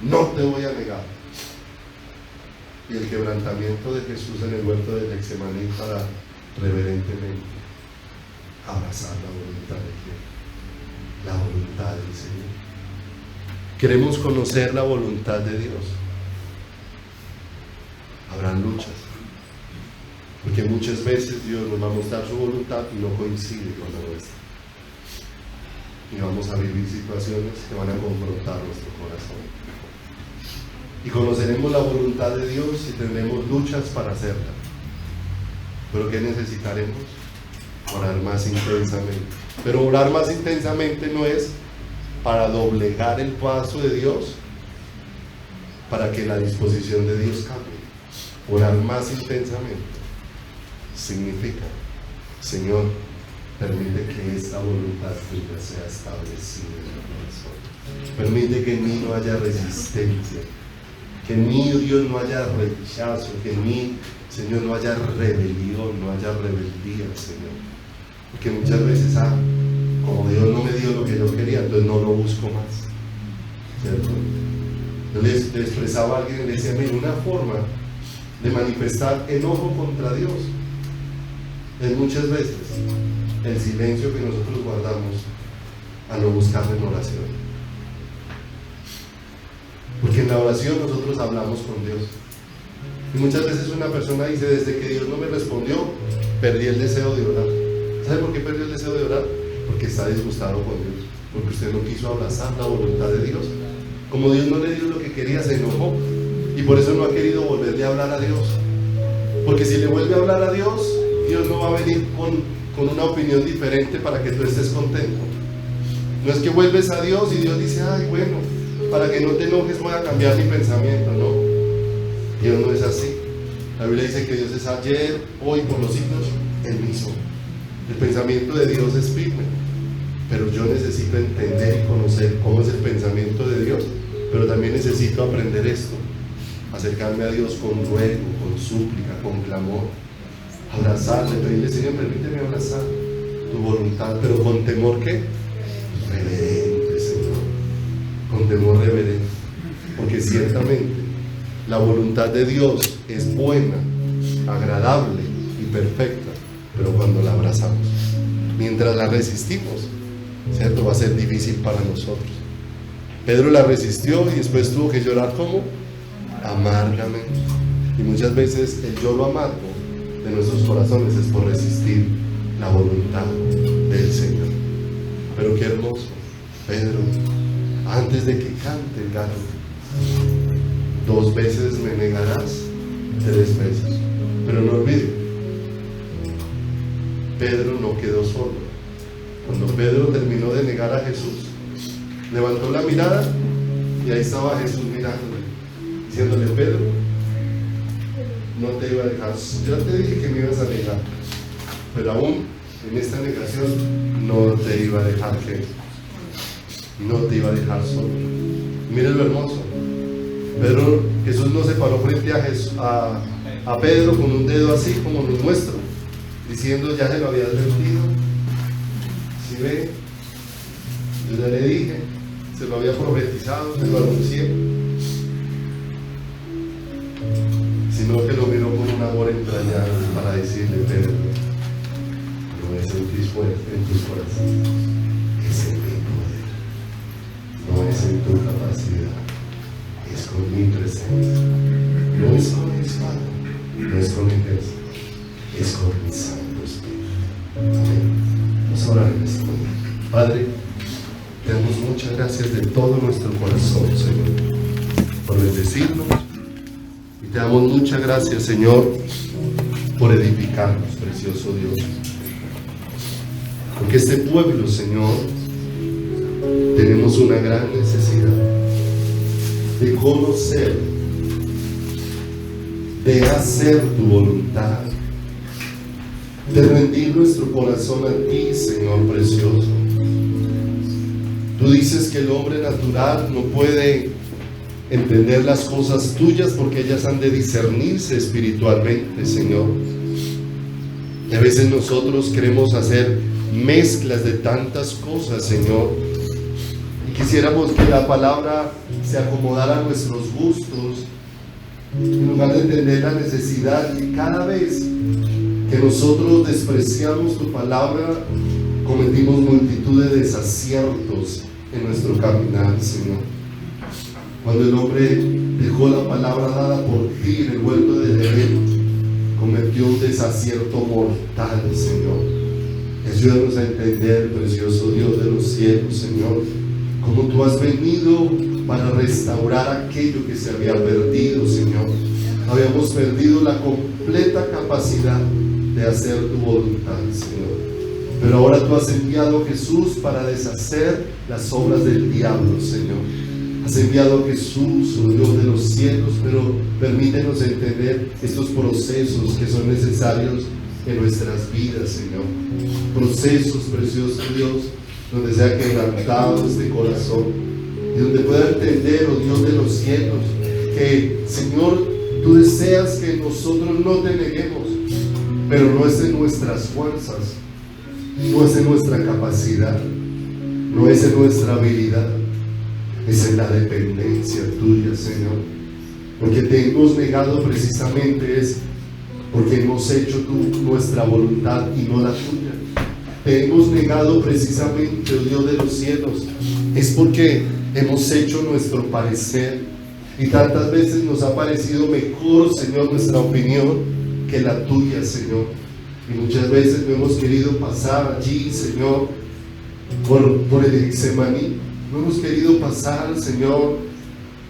no te voy a negar, y el quebrantamiento de Jesús en el huerto de Getsemaní para reverentemente abrazar la voluntad de Dios, la voluntad del Señor. Queremos conocer la voluntad de Dios. Habrán luchas, porque muchas veces Dios nos va a mostrar su voluntad y no coincide con la nuestra. Y vamos a vivir situaciones que van a confrontar nuestro corazón. Y conoceremos la voluntad de Dios y tendremos luchas para hacerla. Pero ¿qué necesitaremos? Orar más intensamente. Pero orar más intensamente no es para doblegar el paso de Dios, para que la disposición de Dios cambie. Orar más intensamente significa: Señor, permite que esta voluntad tuya sea establecida en mi corazón. Permite que en mí no haya resistencia, que en mí, Dios, no haya rechazo, que en mí, Señor, no haya rebelión, no haya rebeldía, Señor. Porque muchas veces, como Dios no me dio lo que yo quería, entonces no lo busco más. ¿cierto? Yo le expresaba a alguien y le decía, mira, una forma de manifestar enojo contra Dios es muchas veces el silencio que nosotros guardamos a no buscarle en oración. Porque en la oración nosotros hablamos con Dios. Y muchas veces una persona dice, desde que Dios no me respondió, perdí el deseo de orar. ¿Sabe por qué perdió el deseo de orar? Porque está disgustado con Dios, porque usted no quiso abrazar la voluntad de Dios. Como Dios no le dio lo que quería, se enojó, y por eso no ha querido volverle a hablar a Dios. Porque si le vuelve a hablar a Dios, Dios no va a venir con una opinión diferente para que tú estés contento. No es que vuelves a Dios y Dios dice, ay, bueno, para que no te enojes voy a cambiar mi pensamiento. No, Dios no es así. La Biblia dice que Dios es ayer, hoy, por los siglos, el mismo. El pensamiento de Dios es firme, pero yo necesito entender y conocer cómo es el pensamiento de Dios. Pero también necesito aprender esto, acercarme a Dios con ruego, con súplica, con clamor, abrazarle, pedirle, Señor, permíteme abrazar tu voluntad, pero con temor, ¿qué? Reverente, Señor, con temor reverente, porque ciertamente la voluntad de Dios es buena, agradable y perfecta, pero cuando la abrazamos, mientras la resistimos, ¿cierto? Va a ser difícil para nosotros. Pedro la resistió y después tuvo que llorar ¿cómo? Amargamente. Y muchas veces el lloro amargo de nuestros corazones es por resistir la voluntad del Señor. Pero qué hermoso, Pedro, antes de que cante el gallo, 2 veces me negarás, 3 veces. Pero no olvide, Pedro no quedó solo. Cuando Pedro terminó de negar a Jesús, levantó la mirada y ahí estaba Jesús mirándole, diciéndole, Pedro, no te iba a dejar, yo te dije que me ibas a negar, pero aún en esta negación no te iba a dejar no te iba a dejar solo. Mira lo hermoso, Jesús no se paró frente a Pedro con un dedo así como nos muestra, diciendo, ya se lo había advertido, si ve, yo ya le dije, se lo había profetizado, se lo anuncié, sino que lo miró con un amor entrañable para decirle, Pedro, no es en tus corazones, es en mi poder, no es en tu capacidad, es con mi presencia, no es con mi espada, no es con mi ejército, es con mi Santo Espíritu. Amén. Vamos a orar en este momento. Padre, te damos muchas gracias de todo nuestro corazón, Señor, por bendecirnos, y te damos muchas gracias, Señor, por edificarnos, precioso Dios, porque este pueblo, Señor, tenemos una gran necesidad de conocer, de hacer tu voluntad, de rendir nuestro corazón a ti, Señor precioso. Tú dices que el hombre natural no puede entender las cosas tuyas porque ellas han de discernirse espiritualmente, Señor. Y a veces nosotros queremos hacer mezclas de tantas cosas, Señor, y quisiéramos que la palabra se acomodara a nuestros gustos, en lugar de entender la necesidad que cada vez que nosotros despreciamos tu palabra, cometimos multitud de desaciertos en nuestro caminar, Señor. Cuando el hombre dejó la palabra dada por ti en el huerto de Edén, cometió un desacierto mortal, Señor. Ayúdanos a entender, precioso Dios de los cielos, Señor, cómo tú has venido para restaurar aquello que se había perdido, Señor. Habíamos perdido la completa capacidad de hacer tu voluntad, Señor. Pero ahora tú has enviado a Jesús para deshacer las obras del diablo, Señor. Has enviado a Jesús, oh Dios de los cielos, pero permítenos entender estos procesos que son necesarios en nuestras vidas, Señor. Procesos, precioso Dios, donde sea quebrantado este corazón y donde pueda entender, oh Dios de los cielos, que, Señor, tú deseas que nosotros no te neguemos, pero no es en nuestras fuerzas, no es en nuestra capacidad, no es en nuestra habilidad, es en la dependencia tuya, Señor. Porque te hemos negado precisamente es porque hemos hecho nuestra voluntad y no la tuya. Te hemos negado precisamente, oh Dios de los cielos, es porque hemos hecho nuestro parecer. Y tantas veces nos ha parecido mejor, Señor, nuestra opinión que la tuya, Señor. Y muchas veces no hemos querido pasar allí, Señor, por el Getsemaní. No hemos querido pasar, Señor,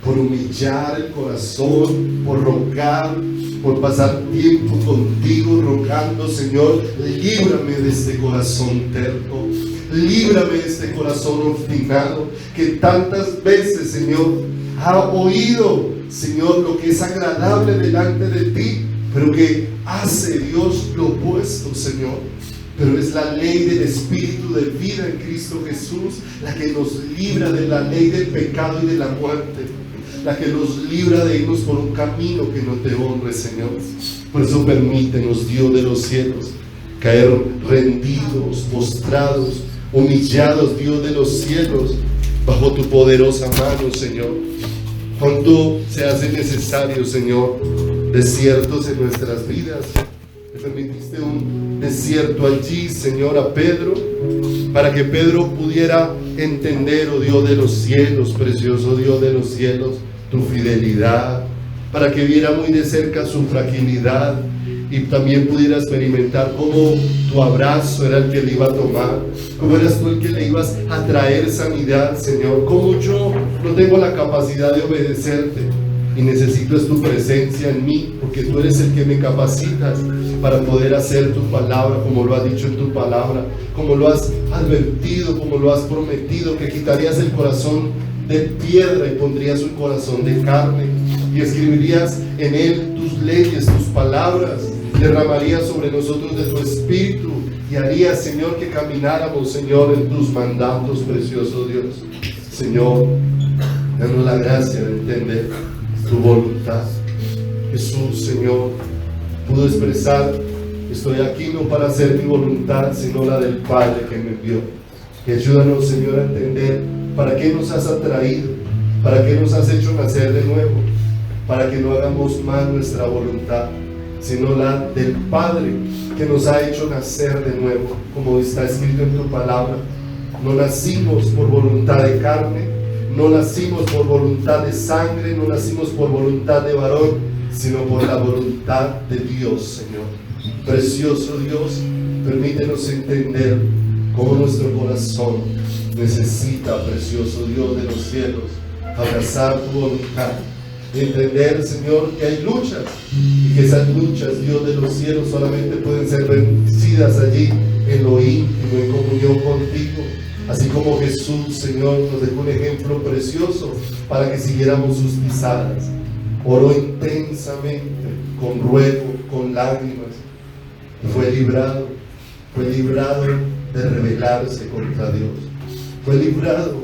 por humillar el corazón, por rogar, por pasar tiempo contigo, rogando, Señor, líbrame de este corazón terco, líbrame de este corazón obstinado, que tantas veces, Señor, ha oído, Señor, lo que es agradable delante de ti, pero que hace, Dios, lo opuesto, Señor. Pero es la ley del Espíritu de vida en Cristo Jesús la que nos libra de la ley del pecado y de la muerte, la que nos libra de irnos por un camino que no te honre, Señor. Por eso permítenos, Dios de los cielos, caer rendidos, postrados, humillados, Dios de los cielos, bajo tu poderosa mano, Señor. Cuánto se hace necesario, Señor, desiertos en nuestras vidas. Le permitiste un desierto allí, Señor, a Pedro, para que Pedro pudiera entender, oh Dios de los cielos, precioso Dios de los cielos, tu fidelidad, para que viera muy de cerca su fragilidad y también pudiera experimentar cómo tu abrazo era el que le iba a tomar, cómo eras tú el que le ibas a traer sanidad, Señor, cómo yo no tengo la capacidad de obedecerte y necesito es tu presencia en mí, porque tú eres el que me capacitas para poder hacer tu palabra, como lo has dicho en tu palabra, como lo has advertido, como lo has prometido, que quitarías el corazón de piedra y pondrías un corazón de carne, y escribirías en él tus leyes, tus palabras, derramarías sobre nosotros de tu espíritu, y harías, Señor, que camináramos, Señor, en tus mandatos, precioso Dios. Señor, danos la gracia de entender tu voluntad. Jesús, Señor, pudo expresar: estoy aquí no para hacer mi voluntad, sino la del Padre que me envió. Y ayúdanos, Señor, a entender para qué nos has atraído, para qué nos has hecho nacer de nuevo, para que no hagamos más nuestra voluntad, sino la del Padre que nos ha hecho nacer de nuevo, como está escrito en tu palabra. No nacimos por voluntad de carne, no nacimos por voluntad de sangre, no nacimos por voluntad de varón, sino por la voluntad de Dios, Señor. Precioso Dios, permítenos entender cómo nuestro corazón necesita, precioso Dios de los cielos, abrazar tu voluntad. Entender, Señor, que hay luchas y que esas luchas, Dios de los cielos, solamente pueden ser vencidas allí en lo íntimo, en comunión contigo. Así como Jesús, Señor, nos dejó un ejemplo precioso para que siguiéramos sus pisadas. Oró intensamente, con ruego, con lágrimas, y fue librado de rebelarse contra Dios. Fue librado.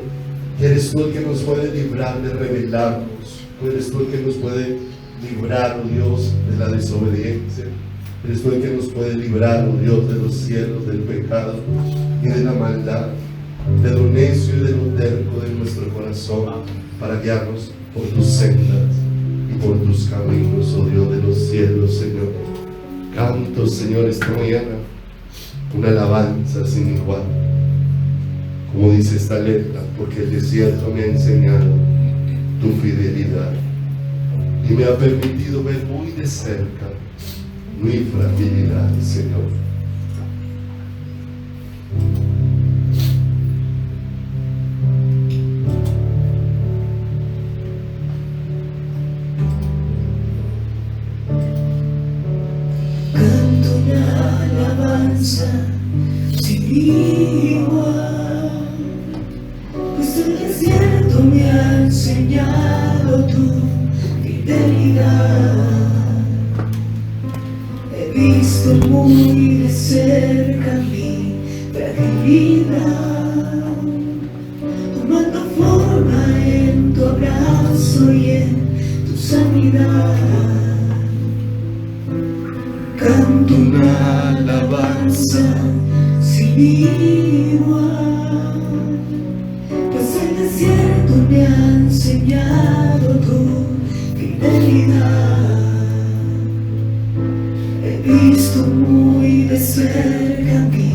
Eres tú el que nos puede librar de rebelarnos. Eres tú el que nos puede librar, oh Dios, de la desobediencia. Eres tú el que nos puede librar, oh Dios, de los cielos, del pecado y de la maldad, de lo necio y de lo terco de nuestro corazón, para guiarnos por tus sendas y por tus caminos, oh Dios de los cielos, Señor. Canto, Señor, esta mañana una alabanza sin igual, como dice esta letra, porque el desierto me ha enseñado tu fidelidad y me ha permitido ver muy de cerca mi fragilidad, Señor. Canto una alabanza sin igual, pues el desierto me ha enseñado tu fidelidad. He visto muy de cerca mi fragilidad, tomando forma en tu abrazo y en tu sanidad. Canto una alabanza sin igual, pues el desierto me ha enseñado tu fidelidad. He visto muy de cerca mi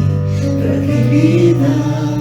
fragilidad.